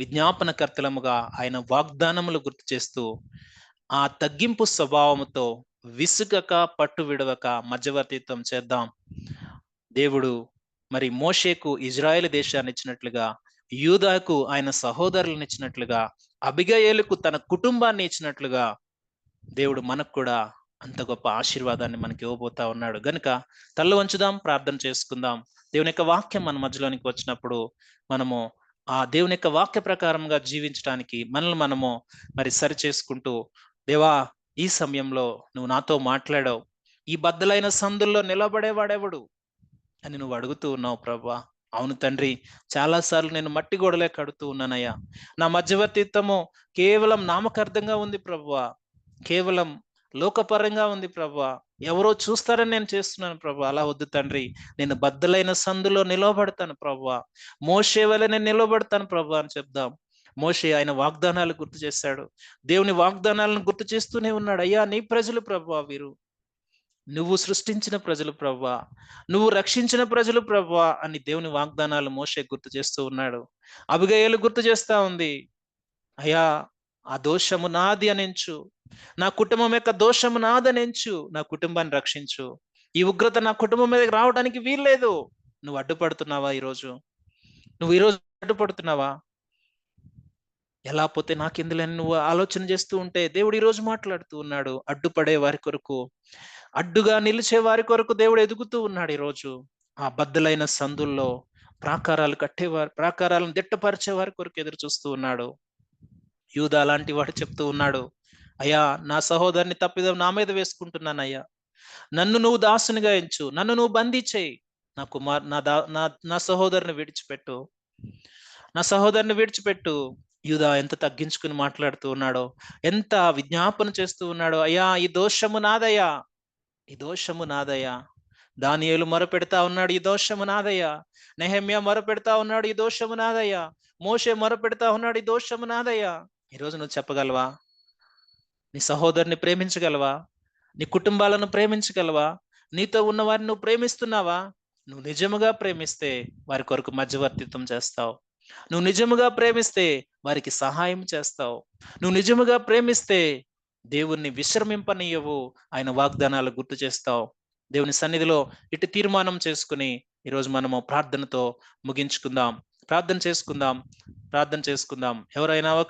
విజ్ఞాపనకర్తలముగా ఆయన వాగ్దానములు గుర్తు చేస్తూ ఆ తగ్గింపు స్వభావముతో విసుగక పట్టు విడవక మధ్యవర్తిత్వం చేద్దాం. దేవుడు మరి మోషేకు ఇజ్రాయెల్ దేశాన్ని ఇచ్చినట్లుగా, యూదాకు ఆయన సహోదరులను ఇచ్చినట్లుగా, అబిగయేలుకు తన కుటుంబాన్ని ఇచ్చినట్లుగా దేవుడు మనకు కూడా అంత గొప్ప ఆశీర్వాదాన్ని మనకి ఇవ్వబోతా ఉన్నాడు. గనుక తల్ల వంచుదాం, ప్రార్థన చేసుకుందాం. దేవుని యొక్క వాక్యం మన మధ్యలోనికి వచ్చినప్పుడు మనము ఆ దేవుని యొక్క వాక్య ప్రకారంగా జీవించడానికి మనల్ని మనము మరి సరి చేసుకుంటూ, దేవా, ఈ సమయంలో నువ్వు నాతో మాట్లాడావు. ఈ బద్దలైన సందుల్లో నిలబడేవాడెవడు అని నువ్వు అడుగుతూ ఉన్నావు ప్రభువా. అవును తండ్రి, చాలాసార్లు నేను మట్టి గోడలే కడుతూ ఉన్నానయ్యా. నా మధ్యవర్తిత్వము కేవలం నామకార్థంగా ఉంది ప్రభువా. కేవలం లోకపరంగా ఉంది ప్రభువా. ఎవరో చూస్తారని నేను చేస్తున్నాను ప్రభువా. అలా వద్దు తండ్రి. నేను బద్దలైన సందులో నిలవబడతాను ప్రభువా. మోషే వలె నేను నిలబడతాను ప్రభువా అని చెప్దాం. మోషే ఆయన వాగ్దానాలు గుర్తు చేశాడు. దేవుని వాగ్దానాలను గుర్తు చేస్తూనే ఉన్నాడు. అయ్యా, నీ ప్రజలు ప్రభువా వీరు. నువ్వు సృష్టించిన ప్రజలు ప్రభువా, నువ్వు రక్షించిన ప్రజలు ప్రభువా అని దేవుని వాగ్దానాలు మోషే గుర్తు చేస్తూ ఉన్నాడు. అబిగయలు గుర్తు చేస్తా ఉంది. అయ్యా, ఆ దోషము నాది అనించు. నా కుటుంబం యొక్క దోషము నాదనించు. నా కుటుంబాన్ని రక్షించు. ఈ ఉగ్రత నా కుటుంబం మీదకి రావడానికి వీల్లేదు. నువ్వు అడ్డుపడుతున్నావా ఈరోజు? నువ్వు ఈరోజు అడ్డుపడుతున్నావా? ఎలా పోతే నాకెందులని నువ్వు ఆలోచన చేస్తూ ఉంటే దేవుడు ఈరోజు మాట్లాడుతూ ఉన్నాడు. అడ్డుపడే వారి కొరకు, అడ్డుగా నిలిచే వారి కొరకు దేవుడు ఎదుగుతూ ఉన్నాడు. ఈరోజు ఆ బద్దలైన సందుల్లో ప్రాకారాలు కట్టేవారు, ప్రాకారాలను దిట్టపరిచే వారి కొరకు ఎదురు చూస్తూ ఉన్నాడు. యూదా లాంటి వాడు చెప్తూ ఉన్నాడు, అయ్యా, నా సహోదరుని తప్పిదం నా మీద వేసుకుంటున్నానయ్యా. నన్ను నువ్వు దాసునిగా ఎంచు, నన్ను నువ్వు బందీ చేయి. నా కుమార్ నా దా నా నా సహోదరుని విడిచిపెట్టు, నా సహోదరుని విడిచిపెట్టు. యూదా ఎంత తగ్గించుకుని మాట్లాడుతూ ఉన్నాడో, ఎంత విజ్ఞాపన చేస్తూ ఉన్నాడో, అయ్యా, ఈ దోషము నాదయ్యా, ఈ దోషము నాదయ్యా. దానియేలు మొరపెడతా ఉన్నాడు, ఈ దోషము నాదయ్యా. నెహెమ్యా మొరపెడతా ఉన్నాడు, ఈ దోషము నాదయ్యా. మోషే మొరపెడతా ఉన్నాడు, ఈ దోషము నాదయ్యా. ఈరోజు నువ్వు చెప్పగలవా? నీ సహోదరుని ప్రేమించగలవా? నీ కుటుంబాలను ప్రేమించగలవా? నీతో ఉన్న వారిని నువ్వు ప్రేమిస్తున్నావా? నువ్వు నిజముగా ప్రేమిస్తే వారి కొరకు మధ్యవర్తిత్వం చేస్తావు. నువ్వు నిజముగా ప్రేమిస్తే వారికి సహాయం చేస్తావు. నువ్వు నిజముగా ప్రేమిస్తే దేవుణ్ణి విశ్రమింపనీయవు, ఆయన వాగ్దానాలు గుర్తు చేస్తావు. దేవుని సన్నిధిలో ఇటు తీర్మానం చేసుకుని ఈరోజు మనము ప్రార్థనతో ముగించుకుందాం. ప్రార్థన చేసుకుందాం. ఎవరైనా ఒక